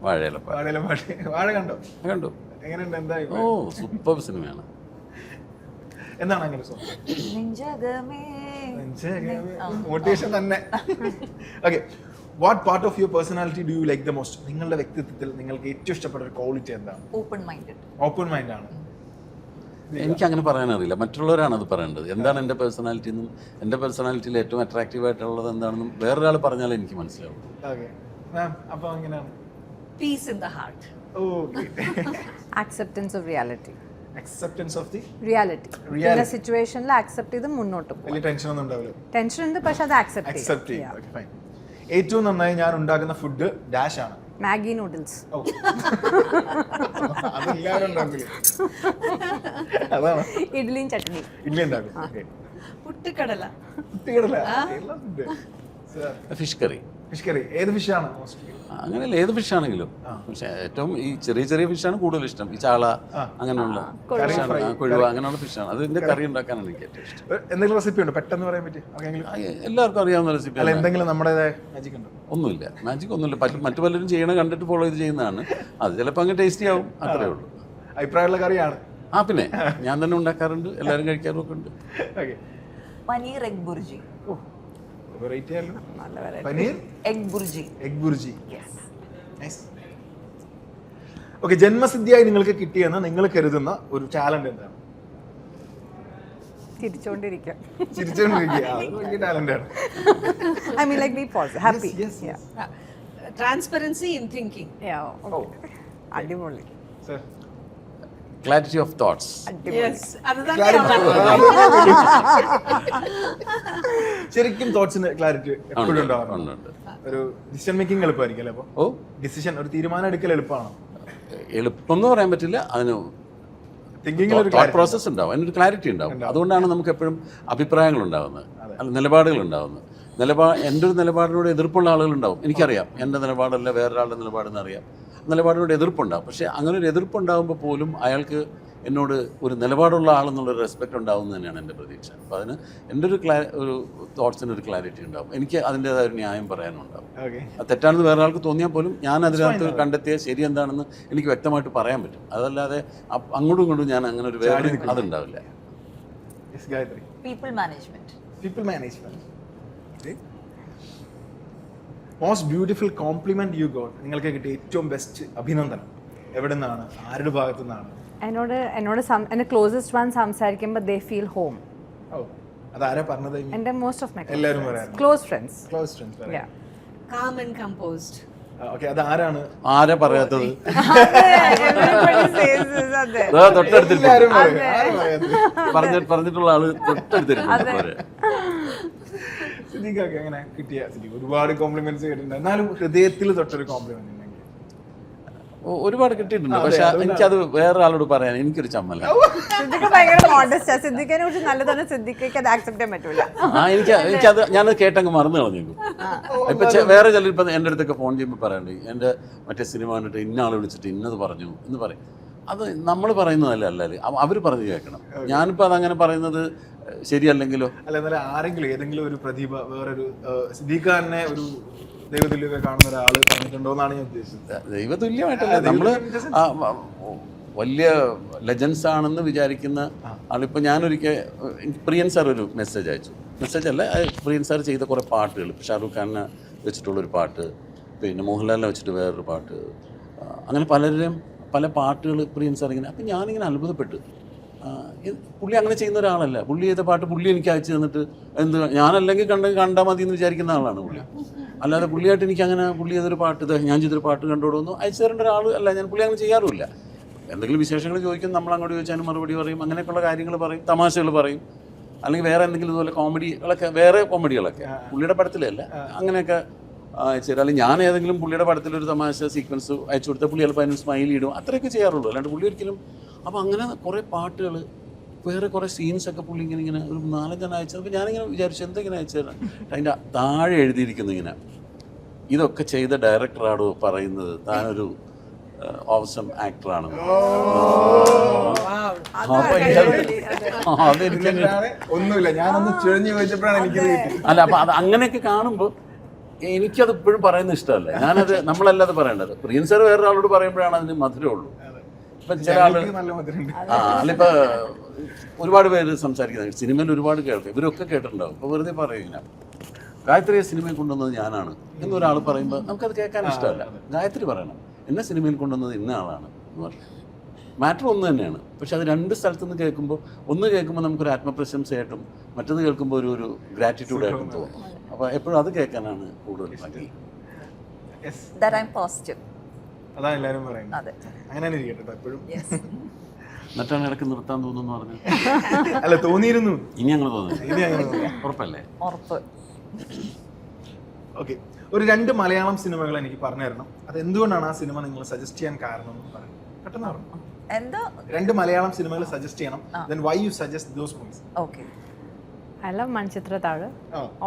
വാഴയില പാട്ട് കണ്ടു. ഓ, സൂപ്പർ സിനിമയാണ്. എന്താണ് അങ്ങനെ മോട്ടിവേഷൻ തന്നെ. Okay, what part of your personality do you like the most? നിങ്ങളുടെ വ്യക്തിത്വത്തിൽ നിങ്ങൾക്ക് ഏറ്റവും ഇഷ്ടപ്പെട്ട ഒരു ക്വാളിറ്റി എന്താണ്? Open minded. ഓപ്പൺ മൈൻഡ് ആണ്. എനിക്ക് അങ്ങനെ പറയാനറിയില്ല, മറ്റുള്ളവരാണ് അത് പറയേണ്ടത്. എന്താണ് എൻ്റെ പേഴ്സണാലിറ്റി എന്നും എൻ്റെ പേഴ്സണാലിറ്റിയിൽ ഏറ്റവും അട്രാക്റ്റീവ് ആയിട്ടുള്ളത് എന്താണെന്നും വേറൊരാൾ പറഞ്ഞാൽ എനിക്ക് മനസ്സിലാവും. അപ്പോൾ എങ്ങനെയാണ്? Piece in the heart. Acceptance of reality. Acceptance of the reality. ഈ സിറ്റുവേഷനിൽ അക്സെപ്റ്റ് ചെയ്ത് മുന്നോട്ട് പോകും. വലിയ ടെൻഷൻ ഒന്നും ഉണ്ടാവില്ല. ടെൻഷൻ ഉണ്ട്, പക്ഷെ അത് അക്സെപ്റ്റ് ചെയ്യും. Okay, fine. ഏറ്റവും നന്നായി ഞാൻ ഉണ്ടാക്കുന്ന ഫുഡ് ഡാഷ് ആണ്. Maggi noodles. ഇഡ്ലിയും ചട്നി. ഇഡ്ലി ഉണ്ടാക്കും. പുട്ടുകടല. Fish curry. ഫിഷ് കറി ഏത് ഫിഷാണ് മോസ്റ്റ്ലി? അങ്ങനെയല്ല, ഏത് ഫിഷാണെങ്കിലും. പക്ഷെ ഏറ്റവും ഈ ചെറിയ ഫിഷാണ് കൂടുതൽ ഇഷ്ടം. ഈ ചാള അങ്ങനെയുള്ള ഫിഷാണ്, കൊഴുവ അങ്ങനെയുള്ള ഫിഷാണ്. അതിന്റെ കറി ഉണ്ടാക്കാനാണ് എനിക്ക് ഏറ്റവും ഇഷ്ടം. എന്തെങ്കിലും റെസിപ്പി ഉണ്ടോ പെട്ടെന്ന് പറയാൻ പറ്റി? എല്ലാവർക്കും അറിയാവുന്ന റെസിപ്പി. എന്തെങ്കിലും നമ്മുടേതായ മാജിക് ഉണ്ടോ? ഒന്നുമില്ല, മാജിക് ഒന്നുമില്ല. മറ്റു പലരും ചെയ്യണ കണ്ടിട്ട് ഫോളോ ചെയ്ത് ചെയ്യുന്നതാണ്. അത് ചിലപ്പോൾ അങ്ങ് ടേസ്റ്റി ആവും, അത്രേ ഉള്ളൂ. അഭിപ്രായമുള്ള കറിയാണ്. പിന്നെ ഞാൻ തന്നെ ഉണ്ടാക്കാറുണ്ട്, എല്ലാവരും കഴിക്കാറും ഒക്കെ ഉണ്ട്. പനീർ എഗ് ബുർജി. വെറൈറ്റി ആണല്ലോ. Paneer egg bhurji. Egg bhurji. Nice. Okay, ജന്മസിദ്ധിയായി നിങ്ങൾക്ക് കിട്ടിയെന്ന് നിങ്ങൾ കരുതുന്ന ഒരു ടാലന്റ് എന്താണ്? ചിരിച്ചോണ്ടിരിക്കുക. വലിയ ടാലന്റ് ആണ്. I mean like be positive, happy. Yes. Transparency in thinking. അടിപൊളി. Sir. Clarity of thoughts. ശരിക്കും തോട്ട്സിന് ക്ലാരിറ്റി എപ്പോഴും ഉണ്ടാവാറുണ്ട്. ഒരു ഡിസിഷൻ മേക്കിംഗ് എളുപ്പമായിരിക്കും അല്ലേ? അപ്പോൾ ഡിസിഷൻ, ഒരു തീരുമാനം എടുക്കൽ എളുപ്പമാണോ? എളുപ്പം എന്ന് പറയാൻ പറ്റില്ല, അതിന് പ്രോസസ് ഉണ്ടാവും, അതിനൊരു ക്ലാരിറ്റി ഉണ്ടാവും. അതുകൊണ്ടാണ് നമുക്ക് എപ്പോഴും അഭിപ്രായങ്ങൾ ഉണ്ടാകുന്നത്, അല്ല നിലപാടുകൾ ഉണ്ടാകുന്നത്. എൻ്റെ ഒരു നിലപാടിനോട് എതിർപ്പുള്ള ആളുകളുണ്ടാവും. എനിക്കറിയാം എൻ്റെ നിലപാടല്ല വേറൊരാളുടെ നിലപാടെന്ന് അറിയാം. നിലപാടിനോട് എതിർപ്പുണ്ടാവും. പക്ഷേ അങ്ങനെ ഒരു എതിർപ്പുണ്ടാകുമ്പോൾ പോലും അയാൾക്ക് എന്നോട് ഒരു നിലപാടുള്ള ആളെന്നുള്ളൊരു റെസ്പെക്റ്റ് ഉണ്ടാവുമെന്ന് തന്നെയാണ് എൻ്റെ പ്രതീക്ഷ. അപ്പോൾ അതിന് എൻ്റെ ഒരു തോട്ട്സിനൊരു ക്ലാരിറ്റി ഉണ്ടാവും. എനിക്ക് അതിൻ്റേതായ ഒരു ന്യായം പറയാനും ഉണ്ടാവും. അത് തെറ്റാണെന്ന് വേറെ ആൾക്ക് തോന്നിയാൽ പോലും ഞാൻ അതിനകത്ത് കണ്ടെത്തിയ ശരി എന്താണെന്ന് എനിക്ക് വ്യക്തമായിട്ട് പറയാൻ പറ്റും. അതല്ലാതെ അങ്ങോട്ടും ഇങ്ങോട്ടും ഞാൻ അങ്ങനെ ഒരു വേറെ അതുണ്ടാവില്ല. People management. Most beautiful compliment you got? നിങ്ങൾക്ക് കിട്ടിയ ഏറ്റവും ബെസ്റ്റ് അഭിനന്ദനം എവിടെ നിന്നാണ്, ആരുടെ ഭാഗത്തു നിന്നാണ്? എന്നോട് എൻ്റെ ക്ലോസസ്റ്റ് വൺ സംസാരിക്കുമ്പോൾ ദേ ഫീൽ ഹോം. അതാരാ പറഞ്ഞത്? എൻ്റെ മോസ്റ്റ് ഓഫ് മൈ എല്ലാവരും പറയാറ്. Close friends. Calm and composed. Okay, അതാരാണ്? ആരാ പറയാത്തത്? പറഞ്ഞിട്ടുള്ള ആള് തൊട്ടടുത്തിരുന്നു. സിദ്ദീഖൊക്കെ എങ്ങനെ കിട്ടിയ? ഒരുപാട് കോംപ്ലിമെന്റ്സ് കേട്ടിട്ടുണ്ട്, എന്നാലും ഹൃദയത്തിൽ തൊട്ടൊരു കോംപ്ലിമെന്റ് ഉണ്ടെങ്കിൽ? ഒരുപാട് കിട്ടിയിട്ടുണ്ട്. പക്ഷെ എനിക്കത് വേറെ ആളോട് പറയാൻ എനിക്കൊരു ചമ്മല. സിദ്ദിഖ് ഭയങ്കര മോഡസ്റ്റാ. സിദ്ദിഖിനെ കുറിച്ച് നല്ലതാണ്. സിദ്ദിഖിക്ക് അത് ആക്സെപ്റ്റ് ചെയ്യാൻ പറ്റൂല. എനിക്കത് ഞാനത് കേട്ടങ്ങ് മറന്നു കളഞ്ഞേക്കും. ഇപ്പൊ വേറെ ചിലർ ഇപ്പൊ എൻ്റെ അടുത്തൊക്കെ ഫോൺ ചെയ്യുമ്പോൾ പറയണ്ടേ എൻ്റെ മറ്റേ സിനിമ കണ്ടിട്ട് ഇന്ന ആളെ വിളിച്ചിട്ട് ഇന്നത് പറഞ്ഞു എന്ന് പറയും. അത് നമ്മൾ പറയുന്നതല്ല, അല്ലേ അവർ പറഞ്ഞു കേൾക്കണം. ഞാനിപ്പോൾ അതങ്ങനെ പറയുന്നത് ശരിയല്ലെങ്കിലോ? അല്ല, എന്നാലും ആരെങ്കിലും ഏതെങ്കിലും ഒരു പ്രതിഭ വേറൊരു സിദ്ദീഖിനെ ഒരു ദൈവതുല്യൊക്കെ കാണുന്ന ഒരാൾ പറഞ്ഞിട്ടുണ്ടോ എന്നാണ് ഞാൻ ഉദ്ദേശിച്ചത്. ദൈവതുല്യമായിട്ടല്ല, നമ്മള് വലിയ ലെജൻസ് ആണെന്ന് വിചാരിക്കുന്ന ആളിപ്പോൾ ഞാനൊരിക്കൽ പ്രിയൻ സാർ ഒരു മെസ്സേജ് അയച്ചു. മെസ്സേജ് അല്ല, പ്രിയൻ സാർ ചെയ്ത കുറേ പാട്ടുകൾ, ഇപ്പോൾ ഷാറൂഖ് ഖാനെ വെച്ചിട്ടുള്ളൊരു പാട്ട്, പിന്നെ മോഹൻലാലിനെ വെച്ചിട്ട് വേറൊരു പാട്ട്, അങ്ങനെ പലരും പല പാട്ടുകൾ പ്രിയൻ സാർ ഇങ്ങനെ. അപ്പം ഞാനിങ്ങനെ അത്ഭുതപ്പെട്ടു. പുള്ളി അങ്ങനെ ചെയ്യുന്ന ഒരാളല്ല. പുള്ളി ചെയ്ത പാട്ട് പുള്ളി എനിക്ക് അയച്ചു തന്നിട്ട് ഞാനല്ലെങ്കിൽ കണ്ടാൽ മതി എന്ന് വിചാരിക്കുന്ന ആളാണ് പുള്ളി. അല്ലാതെ പുള്ളിയായിട്ട് എനിക്ക് അങ്ങനെ പുള്ളി ചെയ്തൊരു പാട്ട് ഞാൻ ചെയ്തൊരു പാട്ട് കണ്ടോടുന്നു അയച്ചു തരേണ്ട ഒരാൾ അല്ല ഞാൻ. പുള്ളി അങ്ങനെ ചെയ്യാറുമില്ല. എന്തെങ്കിലും വിശേഷങ്ങൾ ചോദിക്കും, നമ്മൾ അങ്ങോട്ട് ചോദിച്ചാലും മറുപടി പറയും, അങ്ങനെയൊക്കെയുള്ള കാര്യങ്ങൾ പറയും, തമാശകൾ പറയും, അല്ലെങ്കിൽ വേറെ എന്തെങ്കിലും ഇതുപോലെ കോമഡികളൊക്കെ, വേറെ കോമഡികളൊക്കെ പുള്ളിയുടെ പടത്തിലല്ല അങ്ങനെയൊക്കെ അയച്ചു തരാം. അല്ലെങ്കിൽ ഞാൻ ഏതെങ്കിലും പുള്ളിയുടെ പടത്തിലൊരു തമാശ സീക്വൻസ് അയച്ചു കൊടുത്താൽ പുള്ളി ചിലപ്പോൾ അതിന് സ്മൈൽ ഇടും, അത്രയൊക്കെ ചെയ്യാറുള്ളൂ. അല്ലാണ്ട് പുള്ളി ഒരിക്കലും. അപ്പോൾ അങ്ങനെ കുറേ പാട്ടുകൾ, വേറെ കുറേ സീൻസൊക്കെ പുള്ളി ഇങ്ങനെ ഒരു 4-5 അയച്ചത്. അപ്പോൾ ഞാനിങ്ങനെ വിചാരിച്ചു എന്തെങ്കിലും അയച്ചു തരാം. അതിൻ്റെ താഴെ എഴുതിയിരിക്കുന്നു ഇങ്ങനെ, ഇതൊക്കെ ചെയ്ത ഡയറക്ടറാണോ പറയുന്നത് താനൊരു ഓസം ആക്ടറാണ്. ഒന്നുമില്ല, ഞാനൊന്ന് ചുഴഞ്ഞു ചോദിച്ചപ്പോഴാണ് എനിക്കത് കിട്ടിയത്. അല്ല, അപ്പം അത് അങ്ങനെയൊക്കെ കാണുമ്പോൾ എനിക്കത് ഇപ്പോഴും പറയുന്നത് ഇഷ്ടമല്ല. ഞാനത് നമ്മളല്ലാതെ പറയേണ്ടത്. പ്രിയൻ സാർ വേറൊരാളോട് പറയുമ്പോഴാണ് അതിന് മധുരമുള്ളൂ. ഇപ്പം ചില ആളുകൾ അല്ലിപ്പോൾ ഒരുപാട് പേര് സംസാരിക്കുന്നത് സിനിമയിൽ ഒരുപാട് കേൾക്കും, ഇവരൊക്കെ കേട്ടിട്ടുണ്ടാവും. ഇപ്പോൾ വെറുതെ പറയുക ഗായത്രിയെ സിനിമയിൽ കൊണ്ടുവന്നത് ഞാനാണ് എന്നൊരാൾ പറയുമ്പോൾ നമുക്കത് കേൾക്കാൻ ഇഷ്ടമല്ല. ഗായത്രി പറയണം എന്നെ സിനിമയിൽ കൊണ്ടുവന്നത് ഇന്ന ആളാണ് എന്ന് പറഞ്ഞു. മാറ്റർ ഒന്ന് തന്നെയാണ്, പക്ഷെ അത് രണ്ട് സ്ഥലത്തു നിന്ന് കേൾക്കുമ്പോൾ ഒന്ന് കേൾക്കുമ്പോൾ നമുക്കൊരു ആത്മപ്രശംസയായിട്ടും മറ്റത് കേൾക്കുമ്പോൾ ഒരു ഗ്രാറ്റിറ്റ്യൂഡായിട്ടും തോന്നും. അപ്പോൾ എപ്പോഴും അത് കേൾക്കാനാണ് കൂടുതൽ ഭംഗി. അതാണ് എല്ലാവരും പറയുന്നത്. അങ്ങനെ തന്നെ ഇരിക്കട്ടെ എപ്പോഴും. എന്നിട്ടാണ് ഇടയ്ക്ക് നിർത്താൻ തോന്നുന്നു പറഞ്ഞു. അല്ല, തോന്നിയിരുന്നു. ഇനി അങ്ങനെ തോന്നുന്നു. ഇനി അങ്ങനെ തോന്നി. ഉറപ്പല്ലേ? ഉറപ്പ്. ഓക്കെ, ഒരു 2 മലയാളം സിനിമകൾ എനിക്ക് പറഞ്ഞു തരണം. അത് എന്തുകൊണ്ടാണ് ആ സിനിമ നിങ്ങൾ സജസ്റ്റ് ചെയ്യാൻ കാരണം എന്ന് പറയും. പെട്ടെന്ന് പറഞ്ഞു. എന്താ 2 മലയാളം സിനിമകൾ സജസ്റ്റ് ചെയ്യണം. Then why you suggest those movies? Okay. I love Manichitrathazhu,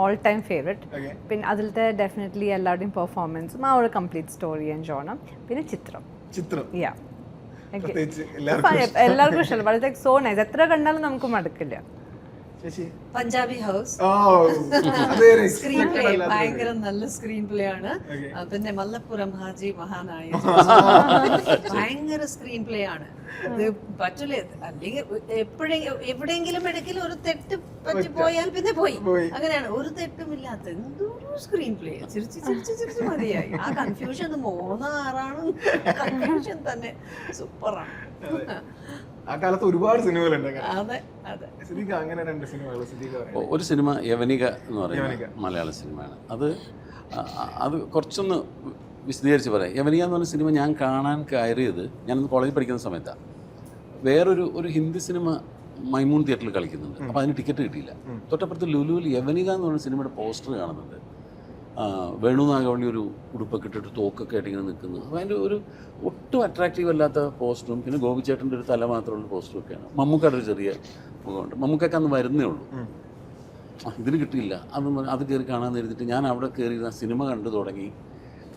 all time favourite. പിന്നെ അതിലത്തെ ഡെഫിനറ്റ്ലി എല്ലാവരുടെയും പെർഫോമൻസും ആ ഒരു കംപ്ലീറ്റ് സ്റ്റോറി എൻജോയ് ചെയ്യണം. പിന്നെ ചിത്രം ചിത്രം എല്ലാവർക്കും ഇഷ്ടമല്ല, വളരെ സോ നൈസ്. എത്ര കണ്ടാലും നമുക്ക് മടുക്കില്ല. പഞ്ചാബി ഹൗസ് സ്ക്രീൻ പ്ലേ ഭയങ്കര നല്ല സ്ക്രീൻ പ്ലേ ആണ്. പിന്നെ മല്ലപ്പുറം ഹാജി മഹാനായ ഭയങ്കര സ്ക്രീൻ പ്ലേ ആണ്. അത് പറ്റില്ല, അല്ലെങ്കിൽ എവിടെയെങ്കിലും ഇടയ്ക്കിലും ഒരു തെറ്റ് പറ്റി പോയാൽ പിന്നെ പോയി. അങ്ങനെയാണ്, ഒരു തെറ്റുമില്ലാത്ത എന്തൊരു സ്ക്രീൻ പ്ലേ. ചിരിച്ച് ചിരിച്ച് ചിരിച്ച് മതിയായി. ആ കൺഫ്യൂഷൻ 3-6 കൺഫ്യൂഷൻ തന്നെ സൂപ്പറാണ്. ആ കാലത്ത് ഒരുപാട് സിനിമകളുണ്ട്. അങ്ങനെ 2 സിനിമകൾ. ഒരു സിനിമ യവനിക എന്ന് പറയുന്ന മലയാള സിനിമയാണ്. അത് കുറച്ചൊന്ന് വിശദീകരിച്ച് പറയാം. യവനിക എന്ന് പറഞ്ഞ സിനിമ ഞാൻ കാണാൻ കയറിയത് ഞാനന്ന് കോളേജിൽ പഠിക്കുന്ന സമയത്താണ്. വേറൊരു ഹിന്ദി സിനിമ മൈമൂൺ തിയേറ്ററിൽ കളിക്കുന്നുണ്ട്. അപ്പോൾ അതിന് ടിക്കറ്റ് കിട്ടിയില്ല. തൊട്ടപ്പുറത്ത് ലുലുവിൽ യവനിക എന്ന് പറഞ്ഞ സിനിമയുടെ പോസ്റ്റർ കാണുന്നുണ്ട്. വേണു നാഗവള്ളി ഒരു ഉടുപ്പൊക്കെ ഇട്ടിട്ട് തോക്കൊക്കെ ആയിട്ട് ഇങ്ങനെ നിൽക്കുന്നത്. അപ്പോൾ അതിൻ്റെ ഒരു ഒട്ടും അട്രാക്റ്റീവ് അല്ലാത്ത പോസ്റ്ററും പിന്നെ ഗോപിച്ചേട്ടൻ്റെ ഒരു തല മാത്രമുള്ള പോസ്റ്ററും ഒക്കെയാണ്. മമ്മൂക്കയുടെ ഒരു ചെറിയ മുഖമുണ്ട്. മമ്മൂക്കൊക്കെ അന്ന് വരുന്നേ ഉള്ളൂ. ഇതിന് കിട്ടിയില്ല. അത് കയറി കാണാൻ എഴുതിയിട്ട് ഞാൻ അവിടെ കയറി സിനിമ കണ്ടു തുടങ്ങി.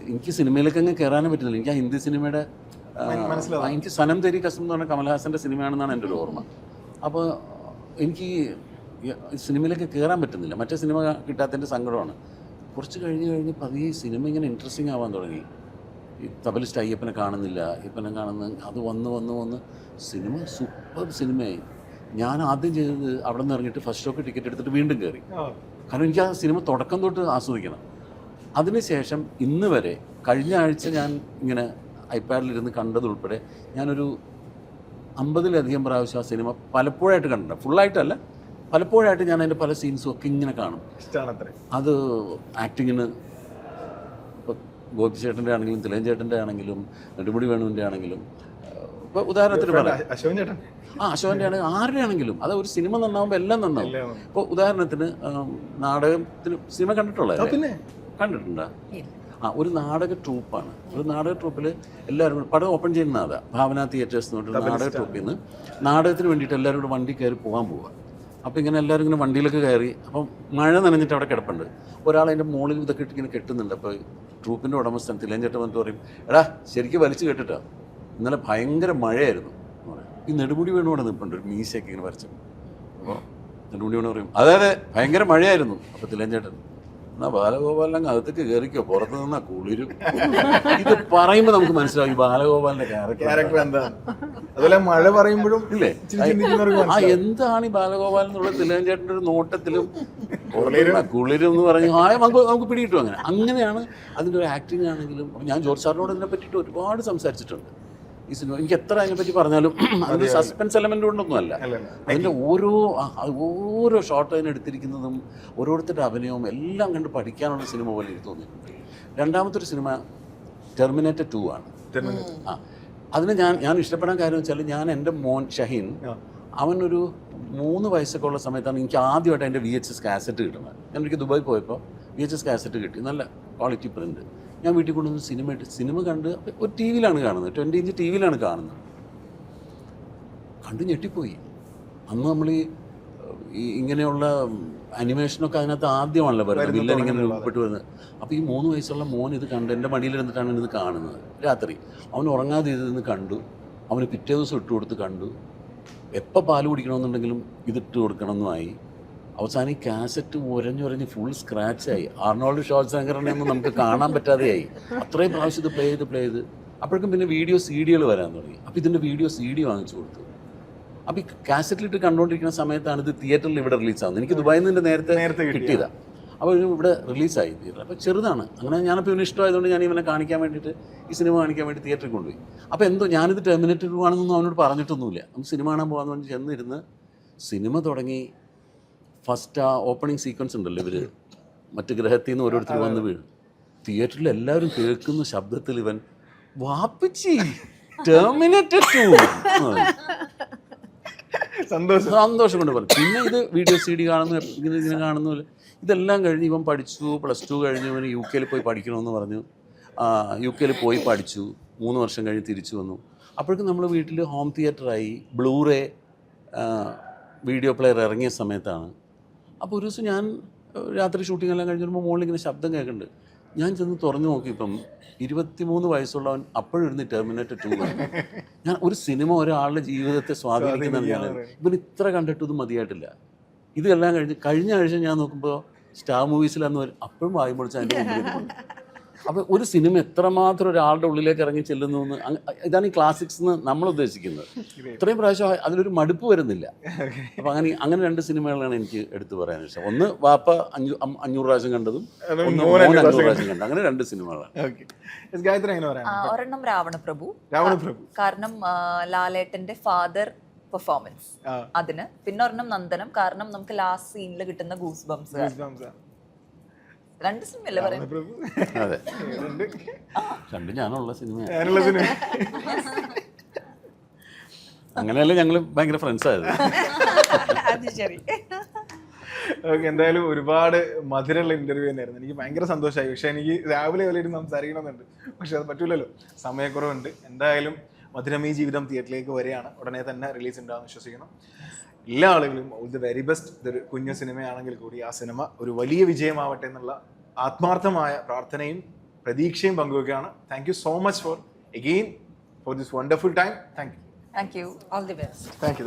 എനിക്ക് സിനിമയിലേക്ക് അങ്ങ് കയറാനും പറ്റുന്നില്ല. എനിക്ക് ആ ഹിന്ദി സിനിമയുടെ എനിക്ക് സനം തെരി കസം എന്ന് പറഞ്ഞ കമൽഹാസൻ്റെ സിനിമയാണെന്നാണ് എൻ്റെ ഒരു ഓർമ്മ. അപ്പോൾ എനിക്ക് സിനിമയിലേക്ക് കയറാൻ പറ്റുന്നില്ല. മറ്റേ സിനിമ കിട്ടാത്തതിൻ്റെ സങ്കടമാണ്. കുറച്ച് കഴിഞ്ഞ് പതിയെ സിനിമ ഇങ്ങനെ ഇൻട്രസ്റ്റിംഗ് ആവാൻ തുടങ്ങി. ഈ തബലിസ്റ്റ് അയ്യപ്പനെ കാണുന്നില്ല, അയ്യപ്പനെ അത് വന്ന് സിനിമ സൂപ്പർ സിനിമയായി. ഞാൻ ആദ്യം ചെയ്തത് അവിടെ നിന്ന് ഇറങ്ങിയിട്ട് ഫസ്റ്റ് ഷോക്ക് ടിക്കറ്റ് എടുത്തിട്ട് വീണ്ടും കയറി. കാരണം എനിക്ക് ആ സിനിമ തുടക്കം തൊട്ട് ആസ്വദിക്കണം. അതിനുശേഷം ഇന്ന് വരെ കഴിഞ്ഞ ആഴ്ച ഞാൻ ഇങ്ങനെ ഐപാഡിലിരുന്ന് കണ്ടതുൾപ്പെടെ ഞാനൊരു 50-ലധികം പ്രാവശ്യം ആ സിനിമ പലപ്പോഴായിട്ട് കണ്ടിട്ടുണ്ട്. ഫുള്ളായിട്ടല്ല, പലപ്പോഴായിട്ട് ഞാൻ അതിൻ്റെ പല സീൻസും ഒക്കെ ഇങ്ങനെ കാണും. അത് ആക്ടിങ്ങിന് ഇപ്പോൾ ഗോപിച്ചേട്ടൻ്റെ ആണെങ്കിലും തിലകൻ ചേട്ടൻ്റെ ആണെങ്കിലും നെടുമുടി വേണുവിൻ്റെ ആണെങ്കിലും, ഇപ്പോൾ ഉദാഹരണത്തിന് പറയാം, അശോകൻ്റെ ആണെങ്കിൽ ആരുടെ ആണെങ്കിലും അത് ഒരു സിനിമ നന്നാവുമ്പോൾ എല്ലാം നന്നാവും. ഇപ്പോൾ ഉദാഹരണത്തിന് നാടകത്തിന് സിനിമ കണ്ടിട്ടുള്ളത് കണ്ടിട്ടുണ്ടോ? ഒരു നാടക ട്രൂപ്പാണ്. ഒരു നാടക ട്രൂപ്പിൽ എല്ലാവരും കൂടെ പടം ഓപ്പൺ ചെയ്യുന്ന അതാ ഭാവന തിയേറ്റേഴ്സ് എന്ന് പറഞ്ഞിട്ട് നാടക ട്രൂപ്പിൽ നിന്ന് നാടകത്തിന് വേണ്ടിയിട്ട് എല്ലാവരും കൂടെ വണ്ടി കയറി പോകാൻ പോവുക. അപ്പോൾ ഇങ്ങനെ എല്ലാവരും ഇങ്ങനെ വണ്ടിയിലൊക്കെ കയറി, അപ്പം മഴ നനഞ്ഞിട്ട് അവിടെ കിടപ്പുണ്ട്. ഒരാൾ അതിൻ്റെ മുകളിൽ ഇതൊക്കെ ഇട്ട് ഇങ്ങനെ കെട്ടുന്നുണ്ട്. അപ്പോൾ ട്രൂപ്പിൻ്റെ ഉടമസ്ഥൻ തിലഞ്ചേട്ടൻ വന്നിട്ട് പറയും, എടാ ശരിക്കും വലിച്ചു കെട്ടിട്ടാ, ഇന്നലെ ഭയങ്കര മഴയായിരുന്നു. ഈ നെടുമുടി വേണു ഇവിടെ നിൽപ്പുണ്ട്, ഒരു മീശയൊക്കെ ഇങ്ങനെ വരച്ചു. അപ്പോൾ നെടുമുടി വേണു പറയും, അതെ ഭയങ്കര മഴയായിരുന്നു. അപ്പോൾ തിലഞ്ചേട്ടൻ, എന്നാ ബാലഗോപാലിനെ അകത്തേക്ക് കയറിക്കോ, പുറത്ത് നിന്നാ കുളിരും. ഇത് പറയുമ്പോൾ നമുക്ക് മനസ്സിലാവും ഈ ബാലഗോപാലിന്റെ ക്യാരക്ടർ എന്താ. അതുപോലെ മഴ പറയുമ്പോഴും ഇല്ലേ എന്താണ് ഈ ബാലഗോപാലൻ എന്നുള്ള തിലകഞ്ചേട്ടൻ്റെ ഒരു നോട്ടത്തിലും കുളിരും എന്ന് പറഞ്ഞു നമുക്ക് പിടിയിട്ടു. അങ്ങനെയാണ് അതിൻ്റെ ഒരു ആക്ടിങ് ആണെങ്കിലും. ഞാൻ ജോർജ് സാറിനോട് ഇതിനെ പറ്റിയിട്ട് ഒരുപാട് സംസാരിച്ചിട്ടുണ്ട്. ഈ സിനിമ എനിക്ക് എത്ര അതിനെപ്പറ്റി പറഞ്ഞാലും അതിൻ്റെ സസ്പെൻസ് എലമെൻ്റ് കൊണ്ടൊന്നും അല്ല. അതിൻ്റെ ഓരോ ഷോട്ട് അതിനെടുത്തിരിക്കുന്നതും ഓരോരുത്തരുടെ അഭിനയവും എല്ലാം കണ്ട് പഠിക്കാനുള്ള സിനിമ പോലെ എനിക്ക് തോന്നിയിട്ടുണ്ട്. രണ്ടാമത്തെ ഒരു സിനിമ ടെർമിനേറ്റർ 2 ആണ്. അതിന് ഞാൻ ഇഷ്ടപ്പെടാൻ കാര്യം വെച്ചാൽ, ഞാൻ എൻ്റെ മോൻ ഷഹീൻ, അവനൊരു 3 വയസ്സൊക്കെ ഉള്ള സമയത്താണ് എനിക്ക് ആദ്യമായിട്ട് എൻ്റെ VHS കാസറ്റ് കിട്ടുന്നത്. ഞാൻ എനിക്ക് ദുബായി പോയപ്പോൾ VHS കാസറ്റ് കിട്ടി, നല്ല ക്വാളിറ്റി പ്രിൻ്റ്. ഞാൻ വീട്ടിൽ കൊണ്ടുവന്ന് സിനിമ കണ്ട് ഒരു ടി വിയിലാണ് കാണുന്നത്, 20 ഇഞ്ച് ടി വിയിലാണ് കാണുന്നത്. കണ്ട് ഞെട്ടിപ്പോയി. അന്ന് നമ്മൾ ഈ ഇങ്ങനെയുള്ള അനിമേഷനൊക്കെ അതിനകത്ത് ആദ്യമാണല്ലോ വരുന്നത്, വില്ലൻ ഇങ്ങനെ രൂപപ്പെട്ട് വരുന്നത്. അപ്പോൾ ഈ 3 വയസ്സുള്ള മോൻ ഇത് കണ്ട് എൻ്റെ മടിയിലിരുന്നിട്ടാണ് ഇത് കാണുന്നത് രാത്രി. അവൻ ഉറങ്ങാതെ ഇതിന്ന് കണ്ടു. അവന് പിറ്റേ ദിവസം ഇട്ട് കൊടുത്ത് കണ്ടു. എപ്പോൾ പാല് കുടിക്കണമെന്നുണ്ടെങ്കിലും ഇതിട്ട് കൊടുക്കണമെന്നുമായി. അവസാനം ഈ കാസറ്റ് ഉരഞ്ഞുരഞ്ഞ് ഫുൾ സ്ക്രാച്ചായി. ആർണോൾഡ് ഷ്വാർട്സ്നെഗറിനെ ഒന്നും നമുക്ക് കാണാൻ പറ്റാതെയായി. അത്രയും പ്രാവശ്യം ഇത് പ്ലേ ചെയ്ത് അപ്പോഴേക്കും പിന്നെ വീഡിയോ CD വരാൻ തുടങ്ങി. അപ്പോൾ ഇതിൻ്റെ വീഡിയോ CD വാങ്ങിച്ചു കൊടുത്തു. അപ്പോൾ ഈ കാസറ്റിലിട്ട് കണ്ടുകൊണ്ടിരിക്കുന്ന സമയത്താണ് ഇത് തിയേറ്ററിൽ ഇവിടെ റിലീസാകുന്നത്. എനിക്ക് ദുബായിൽ നിന്ന് നേരത്തെ കിട്ടിയതാണ്. അപ്പോൾ ഇവിടെ റിലീസായി തിയേറ്റർ. അപ്പോൾ ചെറുതാണ്. അങ്ങനെ ഞാനപ്പോൾ ഇവന് ഇഷ്ടമായതുകൊണ്ട് ഞാൻ ഇവനെ കാണിക്കാൻ വേണ്ടിയിട്ട്, ഈ സിനിമ കാണിക്കാൻ വേണ്ടി തിയേറ്ററിൽ കൊണ്ടുപോയി. അപ്പോൾ എന്തോ ഞാനിത് ടെർമിനേറ്റർ 2 ആണെന്നൊന്നും അവനോട് പറഞ്ഞിട്ടൊന്നുമില്ല. നമുക്ക് സിനിമ കാണാൻ പോകാമെന്ന് പറഞ്ഞ് ചെന്നിരുന്ന് സിനിമ തുടങ്ങി. ഫസ്റ്റ് ആ ഓപ്പണിംഗ് സീക്വൻസ് ഉണ്ടല്ലോ, ഇവർ മറ്റ് ഗ്രഹത്തിൽ നിന്ന് ഓരോരുത്തർ വന്ന് വീഴും. തിയേറ്ററിൽ എല്ലാവരും കേൾക്കുന്ന ശബ്ദത്തിൽ ഇവൻ വാപ്പിച്ചി ടെർമിനേറ്റർ 2 സന്തോഷം കൊണ്ട് പറഞ്ഞു. പിന്നെ ഇത് വീഡിയോ CD കാണുന്നു, ഇതിനെ കാണുന്നു. ഇതെല്ലാം കഴിഞ്ഞ് ഇവൻ പഠിച്ചു. +2 കഴിഞ്ഞ് ഇവന് UK പോയി പഠിക്കണമെന്ന് പറഞ്ഞു. UK പോയി പഠിച്ചു. 3 വർഷം കഴിഞ്ഞ് തിരിച്ചു വന്നു. അപ്പോഴേക്കും നമ്മൾ വീട്ടിൽ ഹോം തിയേറ്ററായി. ബ്ലൂറേ വീഡിയോ പ്ലെയർ ഇറങ്ങിയ സമയത്താണ്. അപ്പോൾ ഒരു ദിവസം ഞാൻ രാത്രി ഷൂട്ടിംഗ് എല്ലാം കഴിഞ്ഞ് വരുമ്പോൾ മുകളിൽ ഇങ്ങനെ ശബ്ദം കേൾക്കുന്നുണ്ട്. ഞാൻ ചെന്ന് തുറന്നു നോക്കിയപ്പം 23 വയസ്സുള്ളവൻ അപ്പോഴിരുന്ന് ടെർമിനേറ്റർ 2 ഞാൻ ഒരു സിനിമ ഒരാളുടെ ജീവിതത്തെ സ്വാധീനിക്കുന്നതാണ്. ഞാൻ ഇവൻ ഇത്ര കണ്ടിട്ടൊന്നും മതിയായിട്ടില്ല. ഇതെല്ലാം കഴിഞ്ഞ ആഴ്ച ഞാൻ നോക്കുമ്പോൾ സ്റ്റാർ മൂവീസിലാന്ന് അപ്പോഴും വായി പൊളിച്ച് അതിൻ്റെ മുമ്പിൽ. അപ്പോൾ ഒരു സിനിമ എത്രമാത്രം ഒരാളുടെ ഉള്ളിലേക്ക് ഇറങ്ങി ചെല്ലുന്നു എന്ന്, ഇതാണ് ഈ ക്ലാസിക്സ് എന്ന് നമ്മൾ ഉദ്ദേശിക്കുന്നത്. ഇത്രയും പ്രാവശ്യം അതിലൊരു മടുപ്പ് വരുന്നില്ല. അപ്പോൾ അങ്ങനെ 2 സിനിമകളാണ് എനിക്ക് എടുത്തു പറയാൻ ഇഷ്ടം. ഒന്ന് വാപ്പ 500 പ്രാവശ്യം കണ്ടതും, ഒന്ന് മോൻ 500 പ്രാവശ്യം കണ്ടു. അങ്ങനെ 2 സിനിമകളാണ്. ഒരെണ്ണം രാവണപ്രഭു. കാരണം ലാലേട്ടന്റെ ഫാദർ പെർഫോമൻസ് അതിന്. പിന്നെ ഒരെണ്ണം നന്ദനം. കാരണം നമുക്ക് ലാസ്റ്റ് സീനിൽ കിട്ടുന്ന ഗൂസ് ബംസ്. 2 സിനിമയല്ലേ പറയുന്നത്? അതെ, 2 ഞാനുള്ള സിനിമ. അങ്ങനെയല്ലേ ഞങ്ങൾ ഭയങ്കര ഫ്രണ്ട്സ് ആയത്. അത് ശരി. ഓക്കെ, എന്തായാലും ഒരുപാട് മധുരമുള്ള ഇന്റർവ്യൂ തന്നെയായിരുന്നു. എനിക്ക് ഭയങ്കര സന്തോഷമായി. പക്ഷെ എനിക്ക് രാവിലെ വരെ സംസാരിക്കണമെന്നുണ്ട്, പക്ഷെ അത് പറ്റൂലല്ലോ, സമയക്കുറവുണ്ട്. എന്തായാലും മധുരമീ ജീവിതം തിയേറ്ററിലേക്ക് വരികയാണ്. ഉടനെ തന്നെ റിലീസ് ഉണ്ടാകുമെന്ന് വിശ്വസിക്കണം. എല്ലാ ആളുകളും ഓൾ ദി വെരി ബെസ്റ്റ്. ഇതൊരു കുഞ്ഞു സിനിമയാണെങ്കിൽ കൂടി ആ സിനിമ ഒരു വലിയ വിജയമാവട്ടെ എന്നുള്ള ആത്മാർത്ഥമായ പ്രാർത്ഥനയും പ്രതീക്ഷയും പങ്കുവെക്കുകയാണ്. Thank you so much for this wonderful time. Thank you. All the best. Thank you.